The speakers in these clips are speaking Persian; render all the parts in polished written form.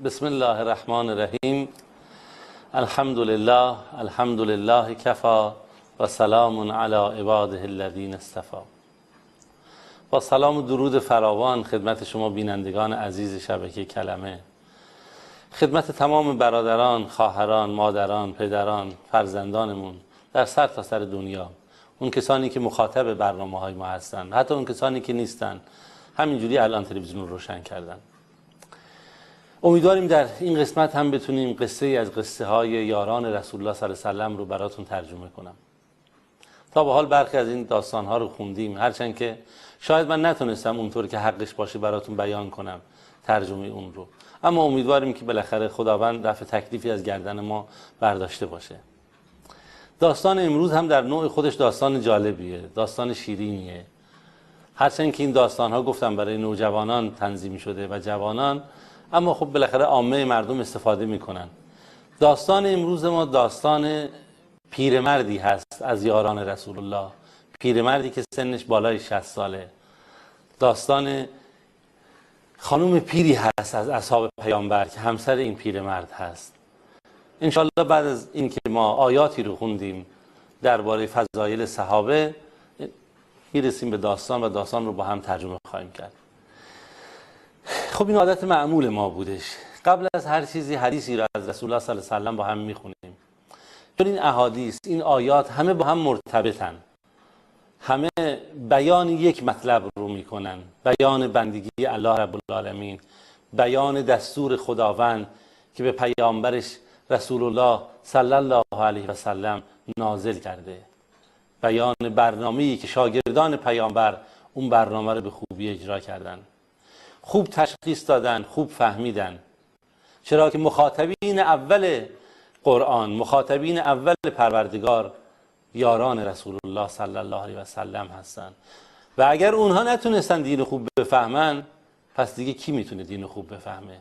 بسم الله الرحمن الرحیم. الحمد لله کفی و سلام علی عباده الذین اصطفی. با سلام و درود فراوان خدمت شما بینندگان عزیز شبکه کلمه، خدمت تمام برادران، خواهران، مادران، پدران، فرزندانمون در سر تا سر دنیا، اون کسانی که مخاطب برنامه‌های ما هستن، حتی اون کسانی که نیستن، همینجوری الان تلویزیون رو روشن کردن. امیدواریم در این قسمت هم بتونیم قصه از قصه های یاران رسول الله صلی الله علیه و سلم رو براتون ترجمه کنم. تا به حال برخی از این داستان ها رو خوندیم، هرچند که شاید من نتونستم اونطور که حقش باشه براتون بیان کنم ترجمه اون رو، اما امیدواریم که بالاخره خداوند رفع تکلیفی از گردن ما برداشته باشه. داستان امروز هم در نوع خودش داستان جالبیه، داستان شیرینیه، هرچند که این داستان ها گفتم برای نوجوانان تنظیم شده و جوانان، اما خب بالاخره عامه مردم استفاده میکنن. داستان امروز ما داستان پیرمردی هست از یاران رسول الله، پیرمردی که سنش بالای 60 ساله. داستان خانم پیری هست از اصحاب پیامبر که همسر این پیرمرد هست. انشالله بعد از این که ما آیاتی رو خوندیم درباره فضایل صحابه میرسیم به داستان و داستان رو با هم ترجمه خواهیم کرد. خب این عادت معمول ما بودش، قبل از هر چیزی حدیثی را از رسول الله صلی الله علیه و سلم با هم میخونیم، چون این احادیث، این آیات همه با هم مرتبطن، همه بیان یک مطلب رو میکنن، بیان بندگی الله رب العالمین، بیان دستور خداوند که به پیامبرش رسول الله صلی الله علیه و سلم نازل کرده، بیان برنامه‌ای که شاگردان پیامبر اون برنامه رو به خوبی اجرا کردن، خوب تشخیص دادن، خوب فهمیدن. چرا که مخاطبین اول قرآن، مخاطبین اول پروردگار یاران رسول الله صلی الله علیه و سلم هستن و اگر اونها نتونستن دین خوب بفهمن، پس دیگه کی میتونه دین خوب بفهمه؟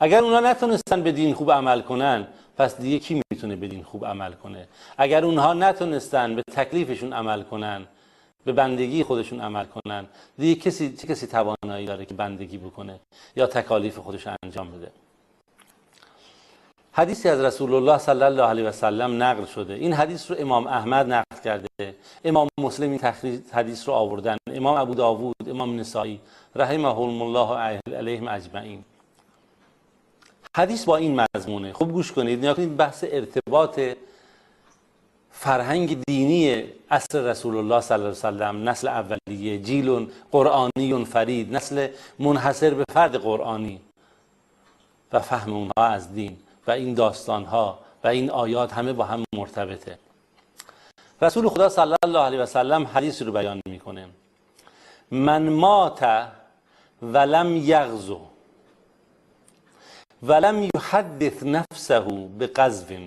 اگر اونها نتونستن به دین خوب عمل کنن، پس دیگه کی میتونه به دین خوب عمل کنه؟ اگر اونها نتونستن به تکلیفشون عمل کنن، به بندگی خودشون عمل کنن، دیگه چه کسی توانایی داره که بندگی بکنه یا تکالیف خودش انجام بده؟ حدیثی از رسول الله صلی الله علیه و سلم نقل شده. این حدیث رو امام احمد نقل کرده، امام مسلم این حدیث رو آوردن، امام ابو داوود، امام نسائی رحمهم الله علیهم اجمعین. حدیث با این مضمونه. خوب گوش کنید، نگاه کنید، بحث ارتباط فرهنگ دینی عصر رسول الله صلی الله علیه و سلم، نسل اولیه، جیل قرآنی فرید، نسل منحصر به فرد قرآنی و فهم اونها از دین و این داستانها و این آیات همه با هم مرتبطه. رسول خدا صلی الله علیه و سلم حدیث رو بیان میکنه: من مات ولم یغزو ولم یحدث نفسه بغزو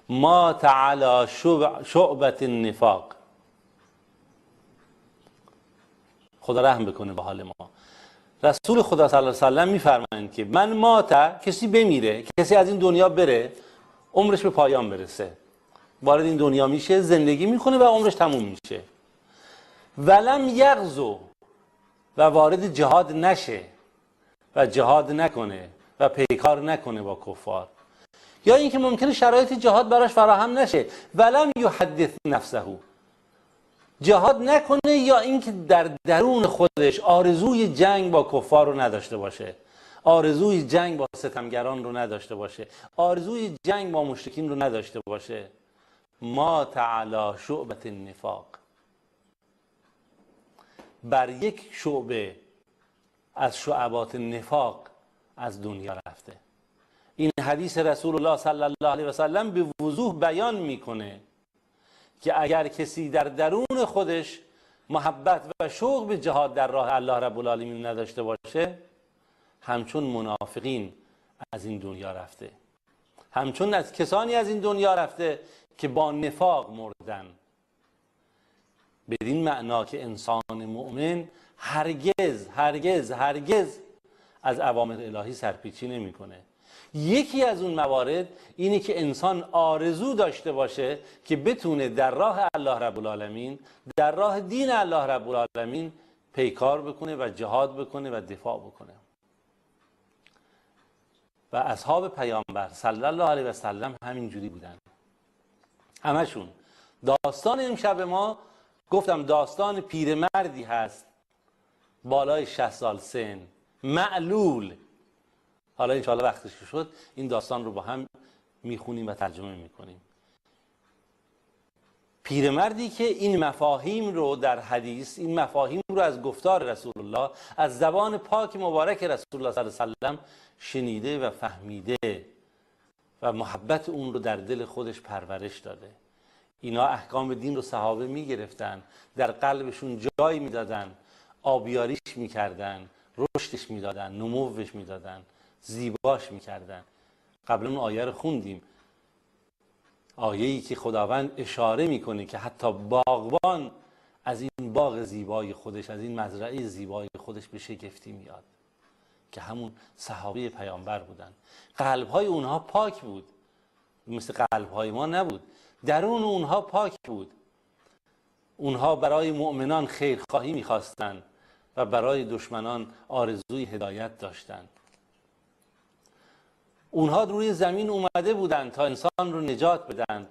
مات علی شعبة النفاق. خدا رحم بکنه به حال ما. رسول خدا صلی الله علیه و سلم میفرمایند که من مات، کسی بمیره، کسی از این دنیا بره، عمرش به پایان برسه، وارد این دنیا میشه، زندگی میکنه و عمرش تموم میشه، ولم یغزو، و وارد جهاد نشه و جهاد نکنه و پیکار نکنه با کفار، یا اینکه ممکنه شرایط جهاد براش فراهم نشه، ولم یحدث نفسه، جهاد نکنه، یا اینکه در درون خودش آرزوی جنگ با کفار رو نداشته باشه، آرزوی جنگ با ستمگران رو نداشته باشه، آرزوی جنگ با مشرکین رو نداشته باشه، مات علی شعبة النفاق، بر یک شعبه از شعبات نفاق از دنیا رفته. این حدیث رسول الله صلی الله علیه و سلم به وضوح بیان میکنه که اگر کسی در درون خودش محبت و شوق به جهاد در راه الله رب العالمین نداشته باشه، همچون منافقین از این دنیا رفته، همچون از کسانی از این دنیا رفته که با نفاق مردن. بدین معنا که انسان مؤمن هرگز هرگز هرگز از اوامر الهی سرپیچی نمیکنه. یکی از اون موارد اینه که انسان آرزو داشته باشه که بتونه در راه الله رب العالمین، در راه دین الله رب العالمین پیکار بکنه و جهاد بکنه و دفاع بکنه. و اصحاب پیامبر صلی الله علیه و سلم همینجوری بودن، همشون. داستان امشب ما گفتم داستان پیرمردی هست بالای 60 سال سن، معلول. حالا انشاءالله وقتش شد این داستان رو با هم میخونیم و ترجمه میکنیم. پیرمردی که این مفاهیم رو در حدیث، این مفاهیم رو از گفتار رسول الله، از زبان پاک مبارک رسول الله صلی الله علیه و سلم شنیده و فهمیده و محبت اون رو در دل خودش پرورش داده. اینا احکام دین رو صحابه میگرفتن، در قلبشون جای میدادن، آبیاریش میکردن، رشدش میدادن، نموش میدادن، زیباش میکردن. قبلا اون آیه رو خوندیم، آیه‌ای که خداوند اشاره میکنه که حتی باغبان از این باغ زیبای خودش، از این مزرعه زیبای خودش به شگفتی میاد، که همون صحابه پیامبر بودن. قلبهای اونها پاک بود، مثل قلبهای ما نبود. درون اونها پاک بود. اونها برای مؤمنان خیرخواهی میخواستند و برای دشمنان آرزوی هدایت داشتند. اونها روی زمین اومده بودند تا انسان رو نجات بدن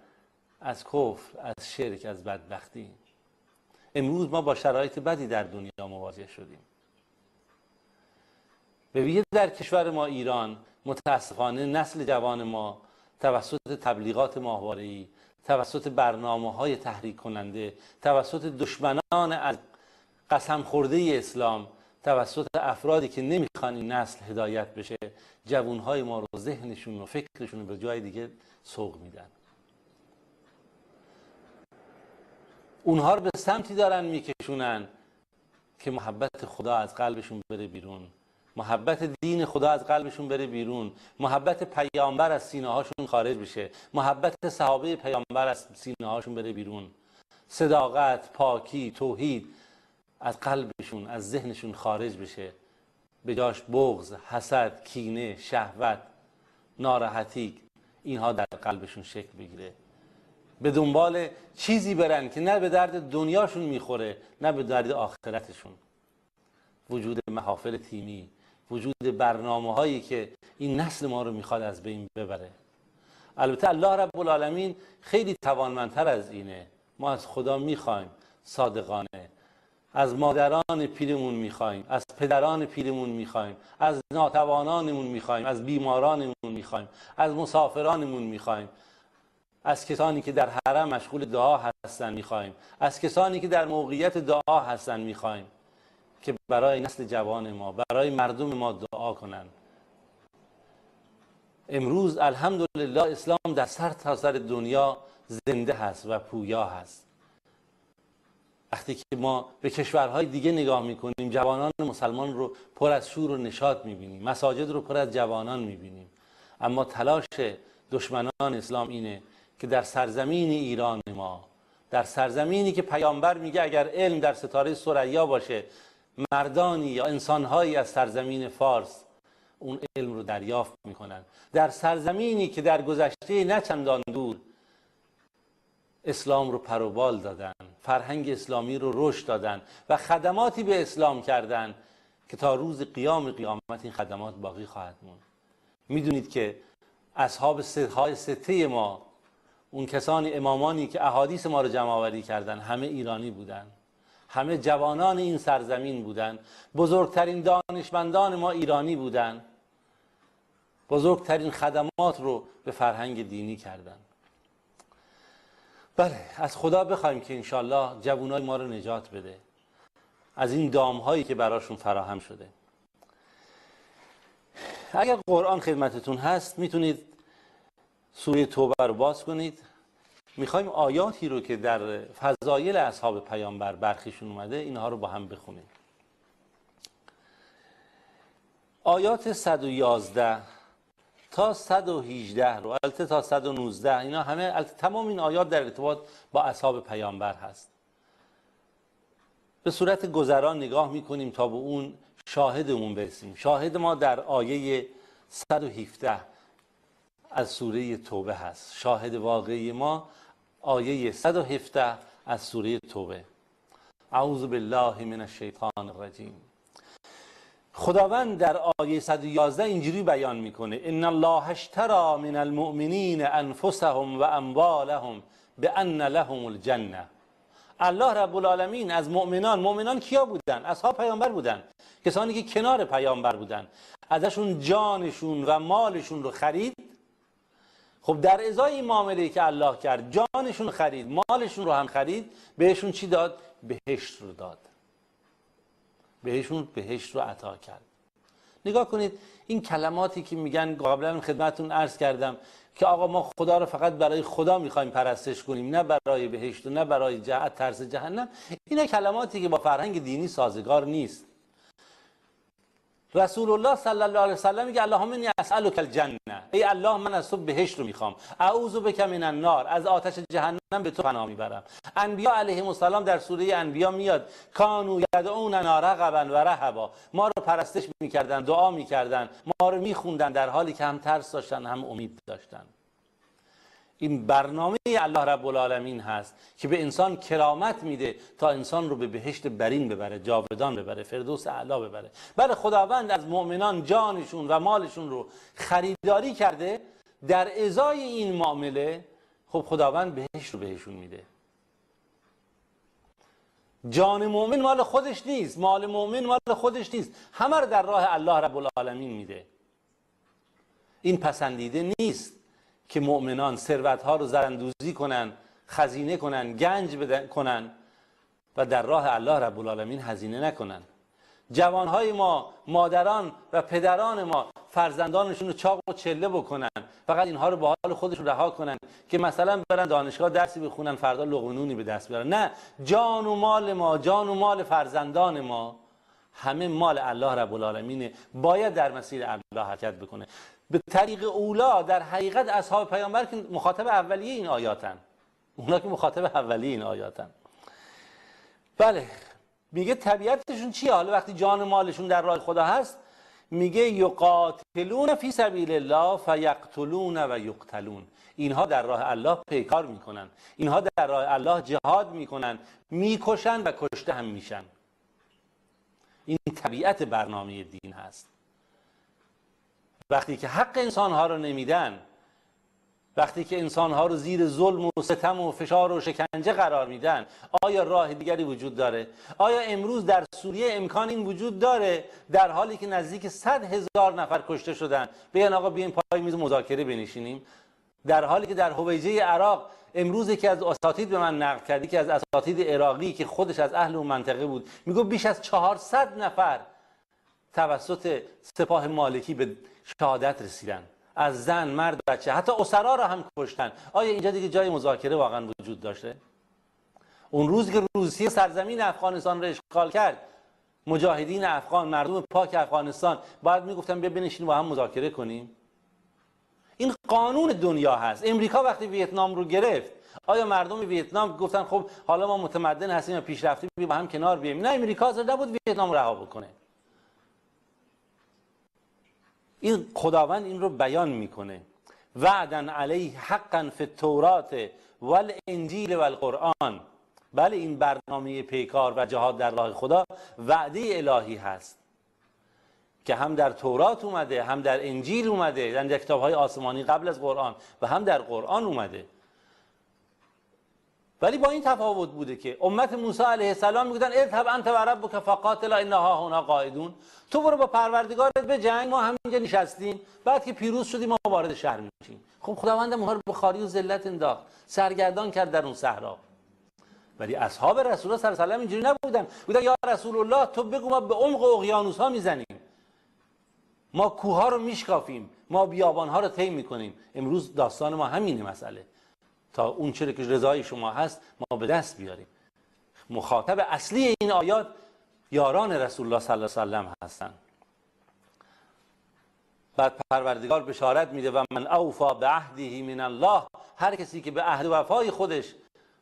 از کفر، از شرک، از بدبختی. امروز ما با شرایط بدی در دنیا مواجه شدیم. به ویژه در کشور ما ایران، متاسفانه نسل جوان ما توسط تبلیغات ماهواره‌ای، توسط برنامه‌های تحریک کننده، توسط دشمنان از قسم خورده اسلام، توسط افرادی که نمیخوان این نسل هدایت بشه، جوانهای ما رو، ذهنشون و فکرشون رو به جای دیگه سوق میدن. اونها رو به سمتی دارن میکشونن که محبت خدا از قلبشون بره بیرون، محبت دین خدا از قلبشون بره بیرون، محبت پیامبر از سینه هاشون خارج بشه، محبت صحابه پیامبر از سینه هاشون بره بیرون، صداقت، پاکی، توحید از قلبشون، از ذهنشون خارج بشه، به جاش بغض، حسد، کینه، شهوت، ناراحتی، اینها در قلبشون شکل بگیره. به دنبال چیزی برن که نه به درد دنیاشون میخوره نه به درد آخرتشون. وجود محافل تیمی، وجود برنامه هایی که این نسل ما رو میخواد از بین ببره. البته الله رب العالمین خیلی توانمندتر از اینه. ما از خدا میخوایم صادقانه، از مادران پیرمون میخوایم، از پدران پیرمون میخوایم، از ناتوانانمون میخوایم، از بیمارانمون میخوایم، از مسافرانمون میخوایم، از کسانی که در حرم مشغول دعا هستن میخوایم، از کسانی که در موقعیت دعا هستن میخوایم که برای نسل جوان ما، برای مردم ما دعا کنن. امروز الحمدلله اسلام در سرتاسر دنیا زنده هست و پویا هست. وقتی که ما به کشورهای دیگه نگاه میکنیم، جوانان مسلمان رو پر از شور و نشاط میبینیم، مساجد رو پر از جوانان میبینیم، اما تلاش دشمنان اسلام اینه که در سرزمین ایران ما، در سرزمینی که پیامبر میگه اگر علم در ستاره ثریا باشه، مردانی یا انسانهایی از سرزمین فارس اون علم رو دریافت میکنن، در سرزمینی که در گذشته نه چندان دور اسلام رو پروبال دادن، فرهنگ اسلامی رو رشد دادن و خدماتی به اسلام کردن که تا روز قیامت این خدمات باقی خواهد موند. میدونید که اصحاب های سته ما، اون کسانی امامانی که احادیث ما رو جمع آوری کردن، همه ایرانی بودن، همه جوانان این سرزمین بودن، بزرگترین دانشمندان ما ایرانی بودن، بزرگترین خدمات رو به فرهنگ دینی کردن. بله، از خدا بخوایم که انشالله جوانای ما رو نجات بده از این دامهایی که براشون فراهم شده. اگر قرآن خدمتتون هست میتونید سوره توبه رو باز کنید. میخوایم آیاتی رو که در فضایل اصحاب پیامبر برخیشون اومده اینها رو با هم بخونیم. آیات 111 تا 118 رو، البته تا 119، اینا همه تمام این آیات در ارتباط با اصحاب پیامبر هست. به صورت گذران نگاه میکنیم تا به اون شاهدمون برسیم. شاهد ما در آیه 117 از سوره توبه هست. شاهد واقعی ما آیه 117 از سوره توبه. اعوذ بالله من الشیطان الرجیم. خداوند در آیه 111 اینجوری بیان میکنه: ان الله اشتری من المؤمنین انفسهم و اموالهم بان لهم الجنه. الله رب العالمین از مؤمنان کیا بودن؟ اصحاب پیامبر بودن، کسانی که کنار پیامبر بودن، ازشون جانشون و مالشون رو خرید. خب در ازای این معامله‌ای که الله کرد، جانشون خرید، مالشون رو هم خرید، بهشون چی داد؟ بهشت رو داد. بهشون بهشت رو عطا کرد. نگاه کنید این کلماتی که میگن، قبلا خدمتتون عرض کردم که آقا ما خدا رو فقط برای خدا میخوایم پرستش کنیم، نه برای بهشت و نه برای ترس جهنم. اینا کلماتی که با فرهنگ دینی سازگار نیست. رسول الله صلی الله علیه و سلم میگه اللهم انی اسالک الجنه، ای الله من از تو بهشت رو میخوام، اعوذ بک من النار، از آتش جهنم به تو پناه میبرم. انبیا علیهم السلام در سوره انبیا میاد کانوا یدعوننا رغبا و رهبا، ما رو پرستش میکردن، دعا میکردن، ما رو میخوندن در حالی که هم ترس داشتن هم امید داشتن. این برنامه الله رب العالمین هست که به انسان کرامت میده تا انسان رو به بهشت برین ببره، جاودان ببره، فردوس اعلا ببره. بله خداوند از مؤمنان جانشون و مالشون رو خریداری کرده. در ازای این معامله خب خداوند بهشت رو بهشون میده. جان مؤمن مال خودش نیست، مال مؤمن مال خودش نیست، همه رو در راه الله رب العالمین میده. این پسندیده نیست که مؤمنان ثروت‌ها رو زراندوزی کنن، خزینه کنن، گنج کنن و در راه الله رب العالمین هزینه نکنن. جوانهای ما، مادران و پدران ما فرزندانشون رو چاق و چله بکنن، فقط اینها رو به حال خودشون رها کنن که مثلا برن دانشگاه درسی بخونن، فردا لقمه نونی به دست بیارن. نه، جان و مال ما، جان و مال فرزندان ما همه مال الله رب العالمینه، باید در مسیر الله حرکت بکنه. به طریق اولا در حقیقت اصحاب پیامبر که مخاطب اولیه این آیاتن، اونا که مخاطب اولیه این آیاتن. بله میگه طبیعتشون چیه؟ حالا وقتی جان و مالشون در راه خدا هست، میگه یقاتلون فی سبیل الله فیقتلون و یقتلون. اینها در راه الله پیکار میکنن، اینها در راه الله جهاد میکنن، میکشن و کشته هم میشن. این طبیعت برنامه دین هست. وقتی که حق انسانها رو نمیدن، وقتی که انسانها رو زیر ظلم و ستم و فشار و شکنجه قرار میدن، آیا راه دیگری وجود داره؟ آیا امروز در سوریه امکان این وجود داره در حالی که نزدیک 100,000 نفر کشته شدن بیان آقا بیاین پای میز مذاکره بنشینیم؟ در حالی که در حویجه عراق امروز که از اساتید به من نقل کردی که از اساتید عراقی که خودش از اهل اون منطقه بود، میگه بیش از 400 نفر توسط سپاه مالکی به شهادت رسیدن، از زن، مرد، بچه، حتی اسرا را هم کشتن. آیا اینجا دیگه جای مذاکره واقعا وجود داشته؟ اون روز که روسیه سرزمین افغانستان را اشغال کرد، مجاهدین افغان، مردم پاک افغانستان باید میگفتن بیا بنشینیم با هم مذاکره کنیم. این قانون دنیا هست. امریکا وقتی ویتنام رو گرفت، آیا مردم ویتنام گفتن خب حالا ما متمدن هستیم و پیشرفتیم بیا با هم کنار بیایم؟ نه، امریکا حاضر نبود ویتنام رها بکنه. این خداوند این رو بیان میکنه: وعدا علیه حقا فی التورات والانجیل والقرآن. بله این برنامه پیکار و جهاد در راه خدا وعده الهی هست که هم در تورات اومده، هم در انجیل اومده، در کتاب‌های آسمانی قبل از قرآن، و هم در قرآن اومده. ولی با این تفاوت بوده که امت موسی علیه السلام میگفتن اذهب انت و ربک فقاتلا انها هنا قاعدون. تو برو با پروردگارت به جنگ، ما همینجا نشستیم، بعد که پیروز شدیم ما وارد شهر میشیم. خب خداوند اونها رو به خواری و ذلت انداخت، سرگردان کرد در اون صحرا. ولی اصحاب رسول الله صلی الله علیه و آله اینجوری نبودن. گفتن یا رسول الله تو بگو ما به عمق اقیانوس ها میزنیم، ما کوه ها رو میشکافیم، ما بیابان ها رو طی میکنیم. امروز داستان ما همینه مسئله، تا اون چیزی که رضای شما هست ما به دست بیاریم. مخاطب اصلی این آیات یاران رسول الله صلی الله علیه و سلم هستند. بعد پروردگار بشارت میده و من اوفا بعهده من الله، هر کسی که به عهد و وفای خودش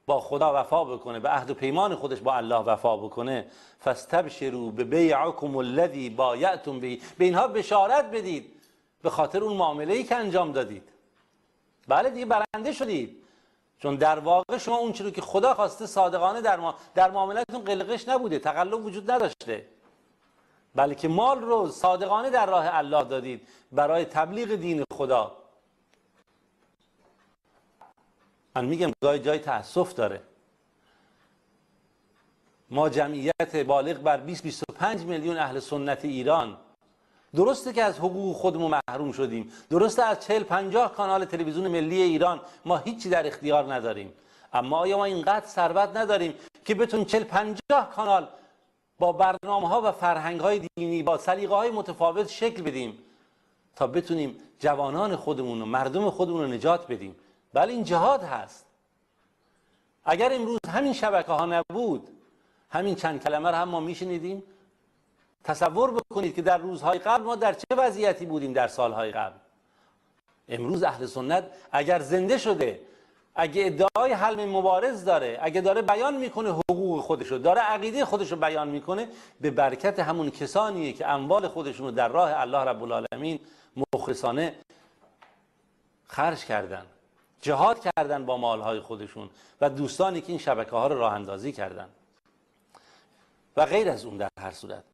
با خدا وفا بکنه، به عهد و پیمان خودش با الله وفا بکنه، فاستبشروا ببیعکم الذی بایعتم به، به اینها بشارت بدید به خاطر اون معامله‌ای که انجام دادید. بله دیگه برنده شدید، چون در واقع شما اون چیزی که خدا خواسته صادقانه در معاملتون قلقش نبوده، تقلب وجود نداشته. بلکه مال رو صادقانه در راه الله دادید برای تبلیغ دین خدا. من میگم جای تأسف داره. ما جمعیت بالغ بر 20-25 میلیون اهل سنت ایران، درسته که از حقوق خودمون محروم شدیم، درسته از 40-50 کانال تلویزیون ملی ایران ما هیچی در اختیار نداریم، اما آیا ما اینقدر ثروت نداریم که بتونیم 40-50 کانال با برنامه‌ها و فرهنگ‌های دینی با سلیقه‌های متفاوت شکل بدیم تا بتونیم جوانان خودمون و مردم خودمون رو نجات بدیم؟ بله این جهاد هست. اگر امروز همین شبکه‌ها نبود، همین چند کلمه رو هم ما میشنیدیم. تصور بکنید که در روزهای قبل ما در چه وضعیتی بودیم در سالهای قبل. امروز اهل سنت اگر زنده شده، اگه ادعای حل مبارز داره، اگه داره بیان میکنه حقوق خودشو، داره عقیده خودشو بیان میکنه، به برکت همون کسانیه که اموال خودشون رو در راه الله رب العالمین مخلصانه خرج کردن، جهاد کردن با مالهای خودشون، و دوستانی که این شبکه ها رو راه اندازی کردن و غیر از اون. در هر صورت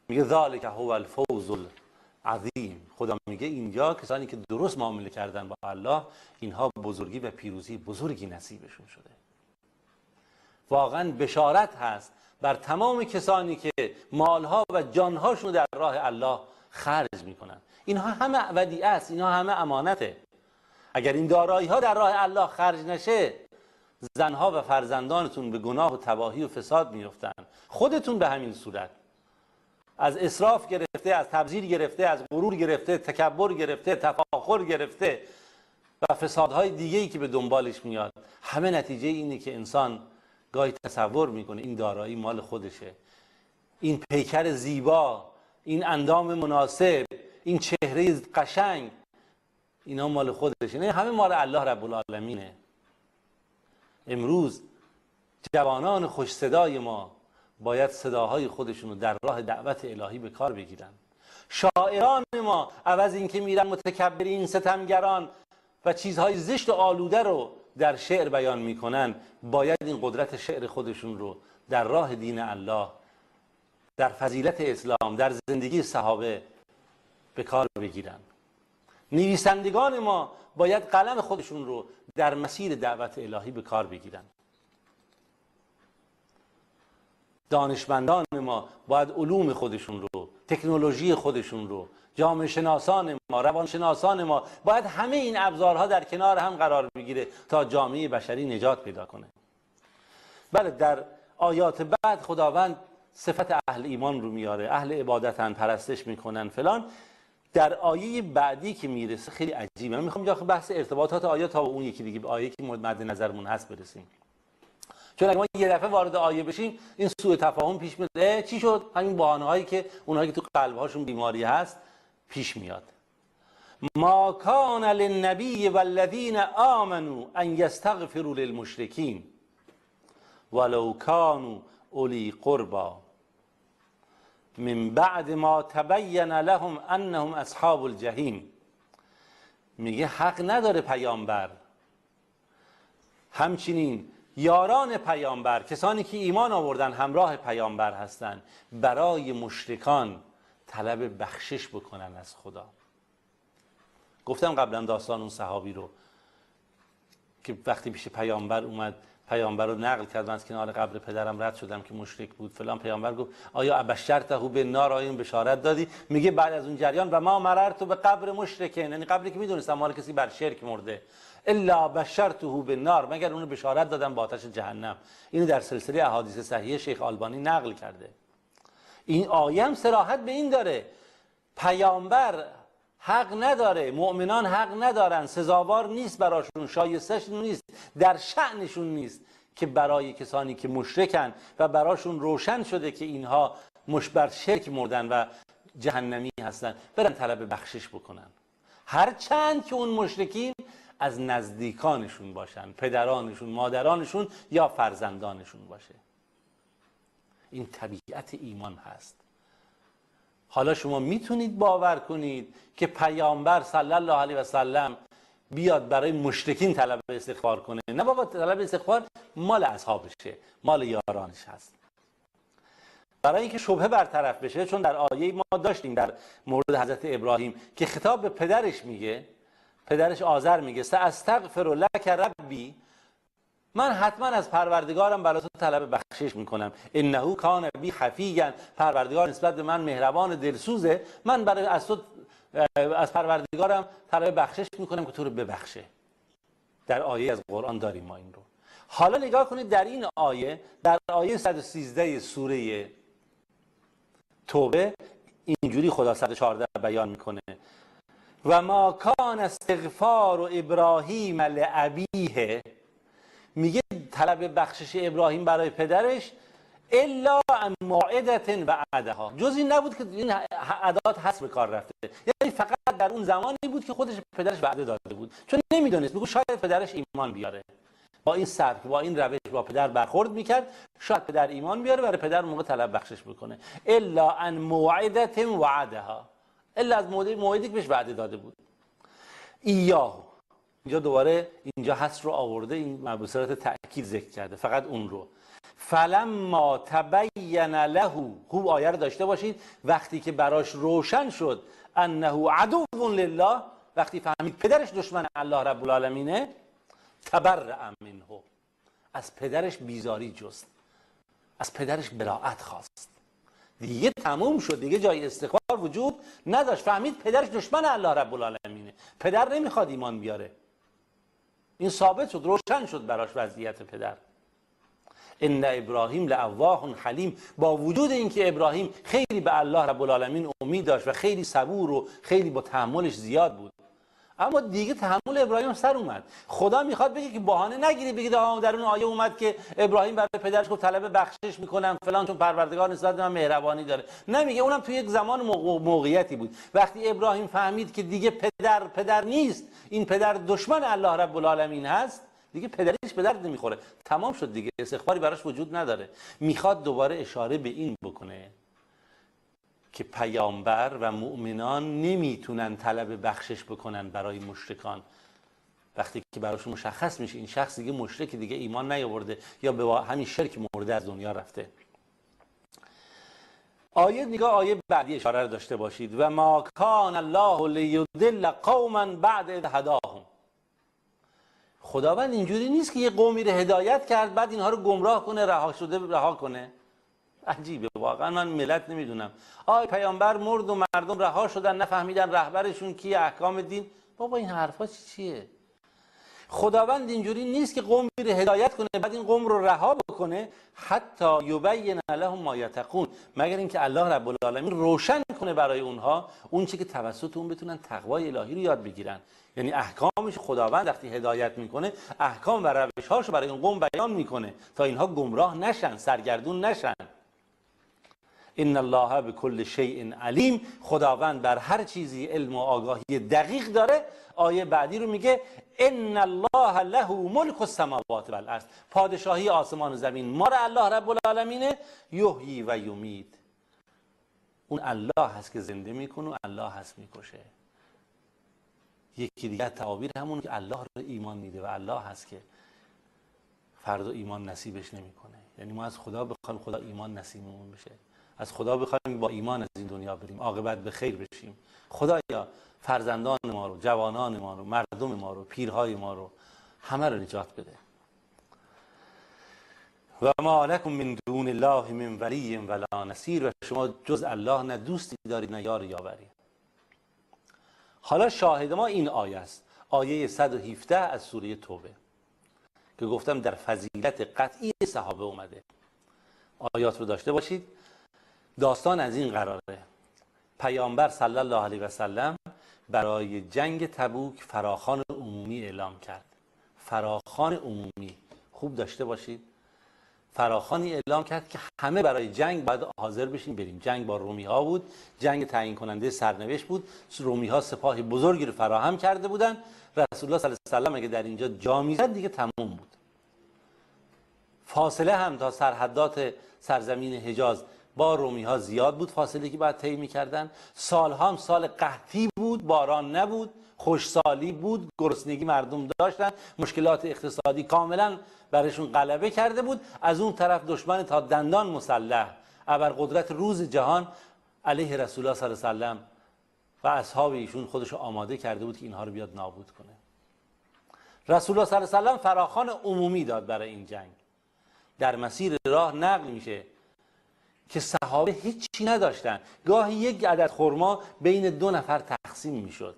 میگه ذالک هو الفوز العظیم. خدا میگه اینجا کسانی که درست معامله کردن با الله، اینها بزرگی و پیروزی بزرگی نصیبشون شده. واقعا بشارت هست بر تمام کسانی که مالها و جانهاشون در راه الله خرج میکنن. اینها همه ودیعه است، اینها همه امانته. اگر این دارایی ها در راه الله خرج نشه، زنها و فرزندانتون به گناه و تباهی و فساد میفتن، خودتون به همین صورت، از اسراف گرفته، از تبذیر گرفته، از غرور گرفته، تکبر گرفته، تفاخر گرفته و فسادهای دیگه‌ای که به دنبالش میاد، همه نتیجه اینه که انسان گاهی تصور میکنه این دارایی مال خودشه، این پیکر زیبا، این اندام مناسب، این چهره قشنگ، اینا مال خودشه. نه، همه مال الله رب العالمینه. امروز جوانان خوش صدای ما باید صداهای خودشون رو در راه دعوت الهی به کار بگیرن. شاعران ما عوض این که میرن متکبرین، ستمگران و چیزهای زشت و آلوده رو در شعر بیان میکنن، باید این قدرت شعر خودشون رو در راه دین الله، در فضیلت اسلام، در زندگی صحابه به کار بگیرن. نویسندگان ما باید قلم خودشون رو در مسیر دعوت الهی به کار بگیرن. دانشمندان ما باید علوم خودشون رو، تکنولوژی خودشون رو، جامعه شناسان ما، روانشناسان ما، باید همه این ابزارها در کنار هم قرار بگیره تا جامعه بشری نجات پیدا کنه. بله، در آیات بعد خداوند صفت اهل ایمان رو میاره، اهل عبادتن، پرستش میکنن فلان. در آیه بعدی که میرسه خیلی عجیبه. من میخوام اینجا بحث ارتباطات آیات تا اون یکی دیگه آیه که مد نظرمون هست برسیم، چون اگه ما یه دفعه وارد آیه بشیم این سوء تفاهم پیش میاد. چی شد؟ همین بهانه هایی که اونهایی که تو قلبهاشون بیماری هست پیش میاد. ما کان للنبی والذین آمنوا ان یستغفروا للمشرکین ولو کانوا اولی قربی من بعد ما تبین لهم انهم اصحاب الجحیم. میگه حق نداره پیامبر، همچنین یاران پیامبر، کسانی که ایمان آوردن همراه پیامبر هستند، برای مشرکان طلب بخشش بکنن از خدا. گفتم قبلا داستان اون صحابی رو که وقتی پیش پیامبر اومد، پیامبر رو نقل کرد، من از کنار قبر پدرم رد شدم که مشرک بود فلان. پیامبر گفت آیا ابشرته بالنار، آیا این بشارت دادی؟ میگه بعد از اون جریان و ما مررت به قبر مشرکین، یعنی قبری که میدونستم مال کسی بر شرک مرده، الا بشرته بالنار، مگر اون بشارت دادم با آتش جهنم. اینو در سلسله احادیث صحیح شیخ آلبانی نقل کرده. این آیه هم صراحت به این داره پیامبر حق نداره، مؤمنان حق ندارن، سزاوار نیست براشون، شایستش نیست، در شأنشون نیست که برای کسانی که مشرکن و براشون روشن شده که اینها بر شرک مردن و جهنمی هستن، برن طلب بخشش بکنن، هرچند که اون مشرکین از نزدیکانشون باشن، پدرانشون، مادرانشون یا فرزندانشون باشه. این طبیعت ایمان هست. حالا شما میتونید باور کنید که پیامبر صلی الله علیه و سلم بیاد برای مشرکین طلب استغفار کنه؟ نه بابا، طلب استغفار مال اصحابشه، مال یارانش هست. برای اینکه شبهه برطرف بشه، چون در آیه ما داشتیم در مورد حضرت ابراهیم که خطاب به پدرش میگه، پدرش آذر میگه ساستغفر لک ربی، من حتما از پروردگارم برای تو طلب بخشش میکنم، انه کان بی حفیا، پروردگار نسبت به من مهربان دلسوزه، من برای از پروردگارم طلب بخشش میکنم که تو رو ببخشه. در آیه از قرآن داریم ما این رو. حالا نگاه کنید در این آیه، در آیه 113 سوره توبه اینجوری خدا 114 بیان میکنه و ما کان استغفار ابراهیم لابیه، میگه طلب بخشش ابراهیم برای پدرش الا عن موعده وعدها، جز این نبود که این ادات حذف به کار رفته، یعنی فقط در اون زمانی بود که خودش پدرش وعده داده بود، چون نمیدونست، میگه شاید پدرش ایمان بیاره، با این سبک با این روش با پدر برخورد میکرد، شاید پدر ایمان بیاره برای پدر موقع طلب بخشش بکنه. الا عن موعده وعدها، الا از موعدی که بهش وعده داده بود. ایاه، اینجا دوباره اینجا حذف رو آورده، این مبصرات تأکید ذکر کرده، فقط اون رو. فلما تبین له، خوب آیه رو داشته باشید، وقتی که براش روشن شد انه عدو لله، وقتی فهمید پدرش دشمن الله رب العالمینه، تبرأ منه، از پدرش بیزاری جست، از پدرش براءت خواست، دیگه تموم شد، دیگه جای استغفار وجود نداشت، فهمید پدرش دشمن الله رب العالمینه، پدر نمیخواد ایمان بیاره، این ثابت شد، روشن شد براش وضعیت پدر. ان ابراهیم لأواه حلیم، با وجود اینکه ابراهیم خیلی به الله رب العالمین امید داشت و خیلی صبور و خیلی با تحملش زیاد بود، اما دیگه تحمل ابراهیم سر اومد. خدا میخواد بگه که بهانه نگیری بگید در اون آیه اومد که ابراهیم برای پدرش گفت طلب بخشش میکنم فلان، چون پروردگار نسبت به من مهربانی داره. نمیگه، اونم توی یک زمان موقعیتی بود، وقتی ابراهیم فهمید که دیگه پدر نیست، این پدر دشمن الله رب العالمین هست، دیگه پدریش به درد نمیخوره، تمام شد دیگه، استغفاری براش وجود نداره. میخواد دوباره اشاره به این بکنه که پیامبر و مؤمنان نمیتونن طلب بخشش بکنن برای مشرکان، وقتی که براشون مشخص میشه این شخص دیگه مشرک، دیگه ایمان نیاورده یا به همین شرک مرده از دنیا رفته. آیه نگاه آیه بعدی اشاره رو داشته باشید، و ما کان الله لیضل قوما بعد اذ هداهم، خداوند اینجوری نیست که یه قومی رو هدایت کرد بعد اینها رو گمراه کنه، رها کنه. عجیبه واقعا، من ملت نمیدونم، پیامبر مرد و مردم رها شدن، نفهمیدن رهبرشون کیه، احکام دین، بابا این حرفا چیه؟ خداوند اینجوری نیست که قومی رو هدایت کنه بعد این قوم رو رها بکنه، حتی یبین لهم ما یتقون، مگر اینکه الله رب العالمین روشن کنه برای اونها اون چیزی که توسط اون بتونن تقوای الهی رو یاد بگیرن. یعنی احکامش خداوند وقتی هدایت میکنه احکام و روش‌هاش برای اون قوم بیان میکنه تا اینها گمراه نشن، سرگردون نشن. ان الله بكل شیء علیم، خداوند بر هر چیزی علم و آگاهی دقیق داره. آیه بعدی رو میگه ان الله له ملک السماوات والارض، پادشاهی آسمان و زمین ما را الله رب العالمین، یحیی و یمیت، اون الله هست که زنده میکنه و الله هست میکشه. یکی دیگه تعابیر همون که الله رو ایمان میده و الله هست که فردا ایمان نصیبش نمیکنه. یعنی ما از خدا بخوایم خدا ایمان نصیبمون بشه، از خدا بخوایم با ایمان از این دنیا بریم، عاقبت به خیر بشیم. خدایا فرزندان ما رو، جوانان ما رو، مردم ما رو، پیرهای ما رو، همه رو نجات بده. و ما لکم من دون الله من ولی ولا نصیر، و شما جز الله نه دوستی دارید نه یار یاوری. حالا شاهد ما این آیه است، آیه 117 از سوره توبه که گفتم در فضیلت قطعی صحابه اومده. آیات رو داشته باشید. داستان از این قراره، پیامبر صلی الله علیه و سلم برای جنگ تبوک فراخوان عمومی اعلام کرد. فراخوان عمومی، خوب داشته باشید، فراخوانی اعلام کرد که همه برای جنگ باید حاضر بشین بریم. جنگ با رومی ها بود، جنگ تعیین کننده سرنوشت بود. رومی ها سپاه بزرگی رو فراهم کرده بودن. رسول الله صلی الله علیه و سلم اگه در اینجا جا میزد دیگه تموم بود. فاصله هم تا سرحدات سرزمین حجاز با رومی ها زیاد بود، فاصله که باید طی می‌کردن. سالها هم سال قحطی بود، باران نبود، خوشسالی بود، گرسنگی مردم داشتن، مشکلات اقتصادی کاملا برایشون غلبه کرده بود. از اون طرف دشمن تا دندان مسلح، ابرقدرت روز جهان علیه رسول الله صلی الله علیه و سلم و اصحاب ایشون خودش رو آماده کرده بود که اینها رو بیاد نابود کنه. رسول الله صلی الله علیه و سلم فراخوان عمومی داد برای این جنگ. در مسیر راه نقل میشه که صحابه هیچی نداشتن، گاهی یک عدد خرما بین 2 نفر تقسیم میشد.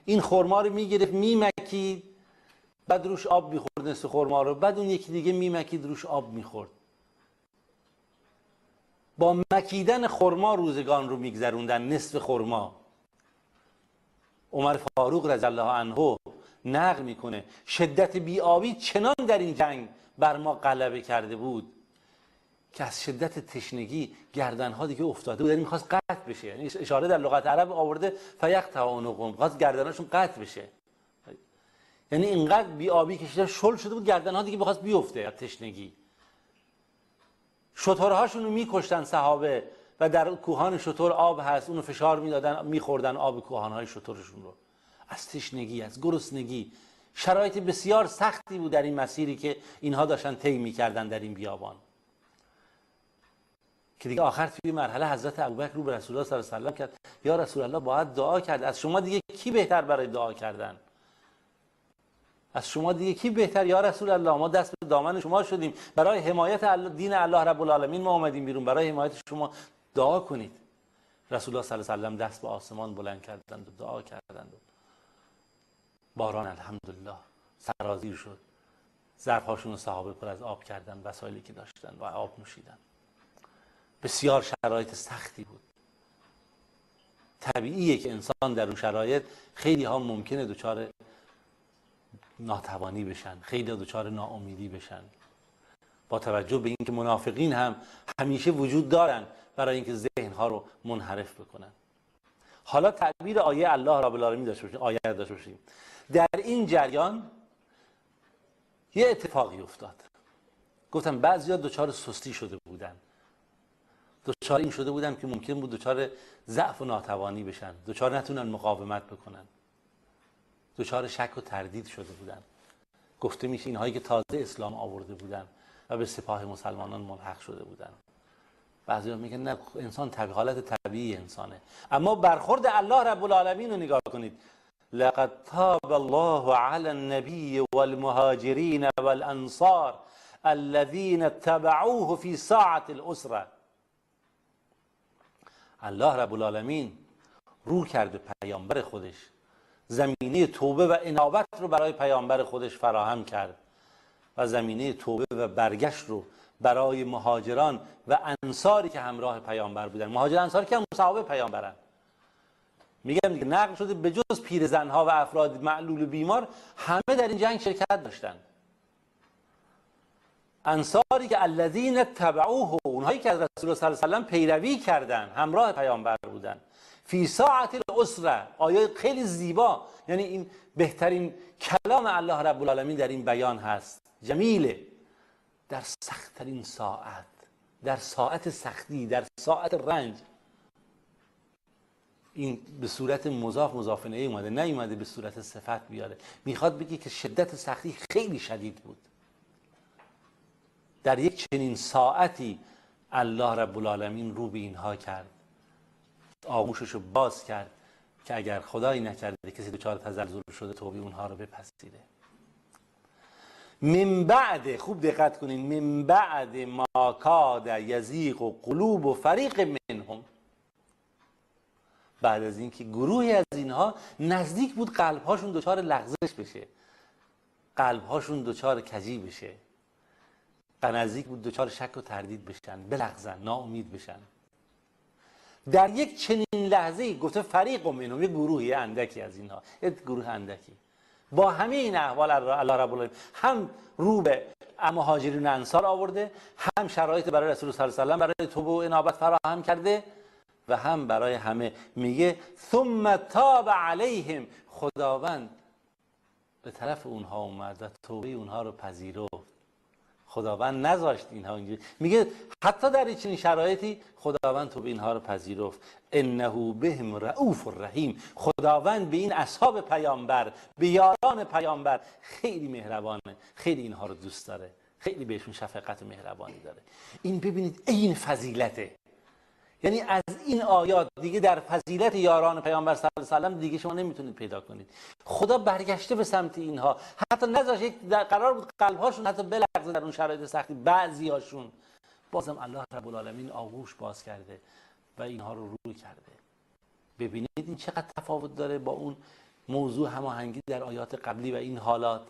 این خرما رو میگرفت میمکید، بعد روش آب میخورد نصف خرما رو، بعد اون یکی دیگه میمکید روش آب میخورد. با مکیدن خرما روزگان رو میگذروندن، نصف خرما. عمر فاروق رضی الله عنه نقل میکنه شدت بی‌آبی چنان در این جنگ بر ما غلبه کرده بود که از شدت تشنگی گردنها دیگه افتاده بود، یعنی می‌خواست قطع بشه. یعنی اشاره در لغت عرب آورده فیقطع عنقهم، خواست گردناشون قطع بشه. یعنی اینقدر بی‌آبی کشیده شل شده بود گردنها دیگه می‌خواست بیفته از تشنگی. شترهاشون رو می‌کشتن صحابه و در کوهان شتر آب هست، اونو فشار میدادن می‌خوردن آب کوهان‌های شترشون رو. از تشنگی، از گرسنگی، شرایط بسیار سختی بود در این مسیری که اینها داشتن طی می‌کردن در این بیابان. که دیگه آخر توی مرحله حضرت ابوبکر رو به رسول الله صلی الله علیه و سلم کرد یا رسول الله باید دعا کرد، از شما دیگه کی بهتر برای دعا کردن؟ از شما دیگه کی بهتر یا رسول الله؟ ما دست به دامن شما شدیم، برای حمایت دین الله رب العالمین ما اومدیم بیرون، برای حمایت شما دعا کنید. رسول الله صلی الله علیه و سلم دست به آسمان بلند کردند و دعا کردند و باران الحمدلله سرازیر شد. ظرف‌هاشون رو صحابه پر از آب کردن، وسایلی که داشتن و آب نوشیدن. بسیار شرایط سختی بود. طبیعیه که انسان در اون شرایط خیلی ها ممکنه دچار ناتوانی بشن، خیلی ها دچار ناامیدی بشن، با توجه به اینکه منافقین هم همیشه وجود دارن برای اینکه ذهن ها رو منحرف بکنن. حالا تعبیر آیه الله رب العالمین داشته باشیم، آیه داشته باشیم. در این جریان یه اتفاقی افتاد. گفتم بعضیا دچار سستی شده بودن، دچار این شده بودن که ممکن بود دچار ضعف و ناتوانی بشن، دچار نتونن مقاومت بکنن، دچار شک و تردید شده بودن. گفته میشه اینهایی که تازه اسلام آورده بودن و به سپاه مسلمانان ملحق شده بودن. بعضیا میگن نه، انسان حالت طبیعی انسانه. اما برخورد الله رب العالمین رو نگاه کنید. لقد تاب الله علی النبی والمهاجرین والانصار الذين اتبعوه في ساعة العسرة. الله رب العالمین رو کرد به پیامبر خودش، زمینه توبه و انابت رو برای پیامبر خودش فراهم کرد و زمینه توبه و برگشت رو برای مهاجران و انصاری که همراه پیامبر بودن. مهاجر انصار که هم صحابه پیامبرن. میگم دیگه نقل شده به جز پیرزنها و افراد معلول و بیمار همه در این جنگ شرکت داشتن. انصاری که الذین تبعوه، اونهایی که از رسول الله صلی الله علیه و سلم پیروی کردن، همراه پیامبر بودن. فی ساعة العسرة، آیه خیلی زیبا، یعنی این بهترین کلام الله رب العالمین در این بیان هست. جمیله. در سخت‌ترین ساعت، در ساعت سختی، در ساعت رنج. این به صورت مضاف مضاف الیه اومده، نه اومده به صورت صفت بیاره. میخواد بگه که شدت سختی خیلی شدید بود. در یک چنین ساعتی الله رب العالمین رو به اینها کرد، آغوشش رو باز کرد که اگر خدایی نکرده کسی دچار تزلزل شده توبه اونها رو بپذیره. من بعد، خوب دقت کنین، من بعد ما کاد یزیغ و قلوب و فریق منهم، بعد از اینکه گروهی از اینها نزدیک بود قلبهاشون دچار لغزش بشه، قلبهاشون دچار کجی بشه، نزدیک بود دچار شک و تردید بشن، بلغزن، ناامید بشن. در یک چنین لحظه گفته فریق منهم، یک گروهی اندکی از اینها، یک گروه اندکی با همه این احوال الله رب العالمین هم رو به مهاجرین و انصار آورده، هم شرایط برای رسول الله صلی الله علیه و سلم برای توبه و انابت فراهم کرده و هم برای همه. میگه ثم تاب علیهم، خداوند به طرف اونها اومد و توبه اونها رو پذیرفت. خداوند نذاشت اینها اینجوری، میگه حتی در چنین شرایطی خداوند توبه اینها رو پذیرفت. انه بهم رؤوف الرحیم، خداوند به این اصحاب پیامبر، به یاران پیامبر خیلی مهربانه، خیلی اینها رو دوست داره، خیلی بهشون شفقت و مهربانی داره. این ببینید این فضیلته. یعنی از این آیات دیگه در فضیلت یاران پیامبر صلی الله علیه و سلم دیگه شما نمیتونید پیدا کنید. خدا برگشته به سمت اینها، حتی نذاشه قرار بود قلبهاشون حتی بلرزه در اون شرایط سختی، بعضیاشون بازم الله رب العالمین آغوش باز کرده و اینها رو روی کرده. ببینید این چقدر تفاوت داره با اون موضوع هماهنگی در آیات قبلی و این حالات.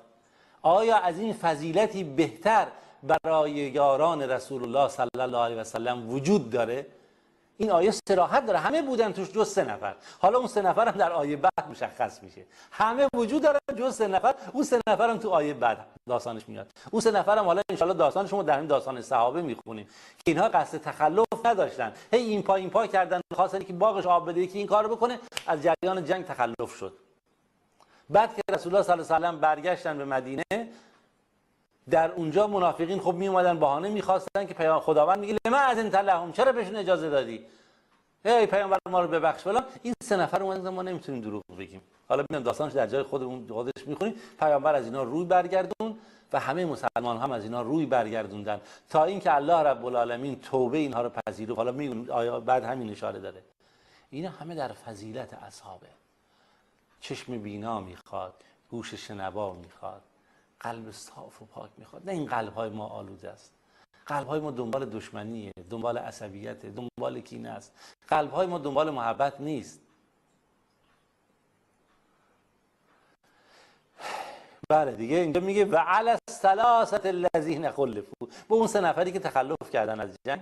آیا از این فضیلتی بهتر برای یاران رسول الله صلی الله علیه و سلم وجود داره؟ این آیه صراحت داره، همه بودن توش جز 3 نفر. حالا اون 3 نفر هم در آیه بعد مشخص میشه. همه وجود دارن جز 3 نفر. اون 3 نفر هم تو آیه بعد داستانش میاد. اون 3 نفر هم حالا ان شاءالله داستانش رو در این داستان صحابه میخونیم که اینها قصد تخلف نداشتن. هی این پا کردن، خواستن که باغش آب بده، که این کارو بکنه، از جریان جنگ تخلف شد. بعد که رسول الله صلی الله علیه و سلم برگشتن به مدینه، در اونجا منافقین خب می اومدن بهانه می‌خواستن که پیامبر خداوند میگه لما اذنت لهم، چرا بهشون اجازه دادی؟ ای پیامبر ما رو ببخش فلان. این 3 نفر اومدن ما نمیتونیم دروغ بگیم. حالا میام داستانش در جای خودش میخونیم. پیامبر از اینا روی برگردون و همه مسلمان هم از اینا روی برگردوندن تا اینکه الله رب العالمین توبه اینها رو پذیرفت. حالا میگم آیا بعد همین اشاره داره. اینا همه در فضیلت اصحابه. چشم بینا میخواد، گوش شنوا میخواد، قلب صاف و پاک میخواد. نه این قلب‌های ما آلوده است. قلب‌های ما دنبال دشمنیه، دنبال عصبیت، دنبال کینه است. قلب‌های ما دنبال محبت نیست. بله دیگه اینجا میگه و علی الثلاثه الذین خلفوا، به اون 3 نفری که تخلف کردن از جنگ،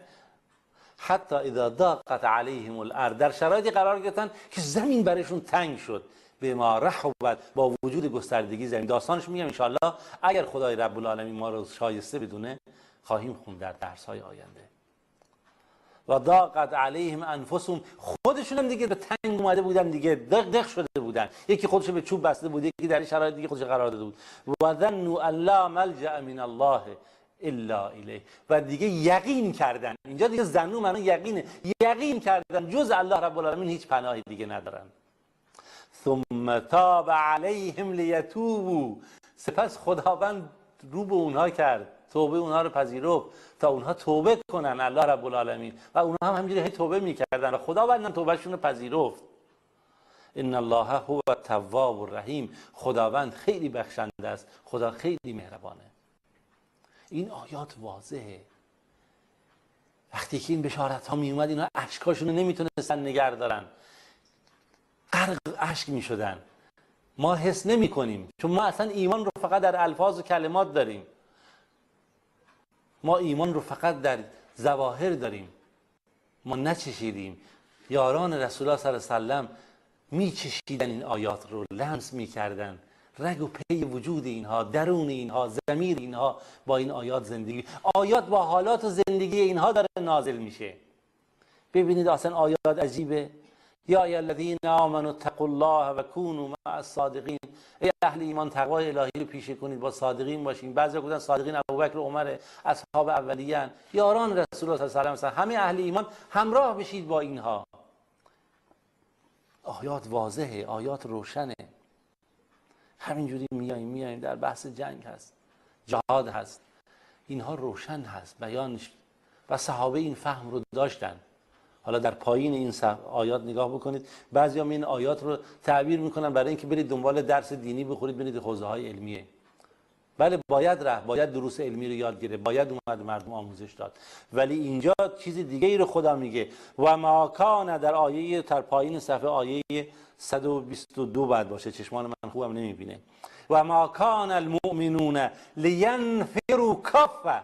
حتی اذا ضاقت علیهم الارض، در شرایطی قرار گرفتن که زمین برشون تنگ شد، به ما رحبت، با وجود گستردگی زمین. داستانش میگم ان شاء الله اگر خدای رب العالمین ما رو شایسته بدونه خواهیم خوند در درس‌های آینده. و ضاقت علیهم انفسهم، خودشون هم دیگه به تنگ اومده بودن دیگه، دق شده بودن. یکی خودش به چوب بسته بود، یکی در این شرایط دیگه خودش قرار داده بود. و ظنوا ان لا ملجأ من الله الا الیه، و دیگه یقین کردن. اینجا دیگه ظنوا معنی یقینه، یقین کردن جز الله رب العالمین هیچ پناهی دیگه ندارن. ثم تاب علیهم لیتوبوا، سپس خداوند رو به اونها کرد، توبه اونها رو پذیرفت تا اونها توبه کنن الله رب العالمین، و اونها هم همینجوری هی توبه میکردن و خداوند هم توبهشون رو پذیرفت. ان الله هو التواب الرحیم، خداوند خیلی بخشنده است، خدا خیلی مهربانه. این آیات واضحه. وقتی که این بشارت ها می اومد اینا اشکاشون رو نمیتونستن نگه دارن، غرق اشک میشدن. ما حس نمی کنیم چون ما اصلا ایمان رو فقط در الفاظ و کلمات داریم. ما ایمان رو فقط در ظواهر داریم، ما نچشیدیم. یاران رسول الله صلی الله علیه و سلم میچشیدن این آیات رو، لمس میکردن. رگ و پی وجود اینها، درون اینها، ضمیر اینها با این آیات زندگی، آیات با حالات و زندگی اینها داره نازل میشه. ببینید اصلا آیات عجیبه. یا ای الذین آمنوا اتقوا الله و کونوا مع الصادقین، ای اهل ایمان تقوای الهی رو پیشه کنید، با صادقین باشین. بعضیا گفتن صادقین ابوبکر و عمر، اصحاب اولیان، یاران رسول الله صلی الله علیه و آله، همه اهل ایمان همراه بشید با اینها. آیات واضحه، آیات روشنه. همینجوری میایم در بحث جنگ هست، جهاد هست، اینها روشن هست بیانش، و صحابه این فهم رو داشتن. حالا در پایین این آیات نگاه بکنید، بعضیا این آیات رو تعبیر میکنن برای اینکه برید دنبال درس دینی بخورید، برید حوزه های علمیه. بله باید باید دروس علمی رو یاد گرفت، باید اومد مردم آموزش داد، ولی اینجا چیز دیگه ای رو خدا میگه. و ما کان، در آیه در پایین صفحه آیه 122 بعد باشه، چشمان من خوبم نمیبینه. و ما کان المؤمنون لینفروا کافه،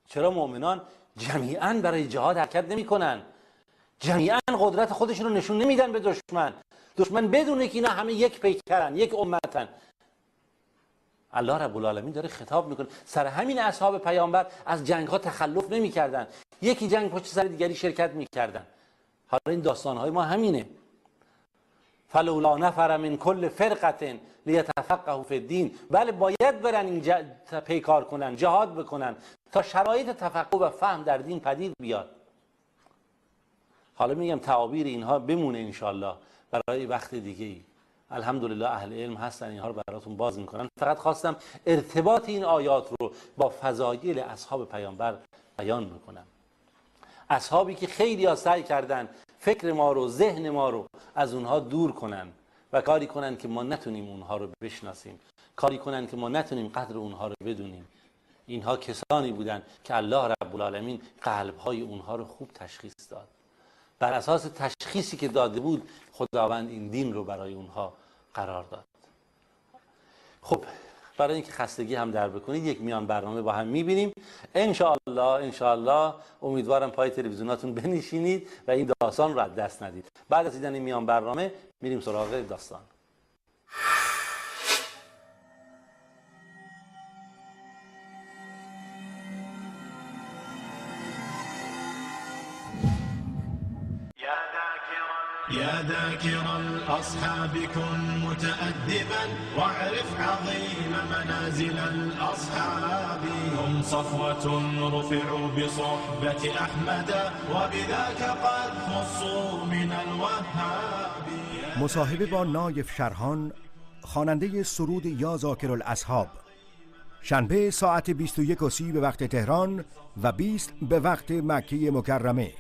چرا مؤمنان جمیعاً برای جهاد حرکت نمی‌کنن؟ جمیعاً قدرت خودشون رو نشون نمیدن به دشمن بدونه که اینا همه یک پیکرن، یک امتن. الله رب العالمین داره خطاب میکنه. سر همین اصحاب پیامبر از جنگ‌ها تخلف نمی‌کردن، یکی جنگ پشت سر دیگری شرکت می‌کردن. حالا این داستان‌های ما همینه. فلولا نفر من کل فرقه لیتفقهوا فی الدین، بله باید برن این پیکار کنن، جهاد بکنن تا شرایط تفقه و فهم در دین پدید بیاد. حالا میگم تعابیر اینها بمونه انشالله برای وقت دیگه ای. الحمدلله اهل علم هستن اینها رو براتون باز میکنن. فقط خواستم ارتباط این آیات رو با فضایل اصحاب پیامبر بیان میکنم. اصحابی که خیلی ها سعی کردن فکر ما رو، ذهن ما رو از اونها دور کنن و کاری کنن که ما نتونیم اونها رو بشناسیم، کاری کنن که ما نتونیم قدر اونها رو بدونیم. اینها کسانی بودن که الله رب العالمین قلبهای اونها رو خوب تشخیص داد. بر اساس تشخیصی که داده بود خداوند این دین رو برای اونها قرار داد. خب برای اینکه خستگی هم در بکنید یک میان برنامه با هم میبینیم انشاءالله. امیدوارم پای تلویزیوناتون بنشینید و این داستان رو از دست ندید. بعد از دیدن این میان برنامه میریم سراغ داستان. يا ذاكر الأصحاب كن متأدبا واعرف عظيم منازل الأصحاب هم صفوة رفعوا بصحبة أحمد وبذاك قد خصوا من الوهاب. مصاحبه با نایف شرحان، خواننده سرود یا ذاکر الاصحاب، شنبه ساعت 21:30 به وقت تهران و 20 به وقت مکه مکرمه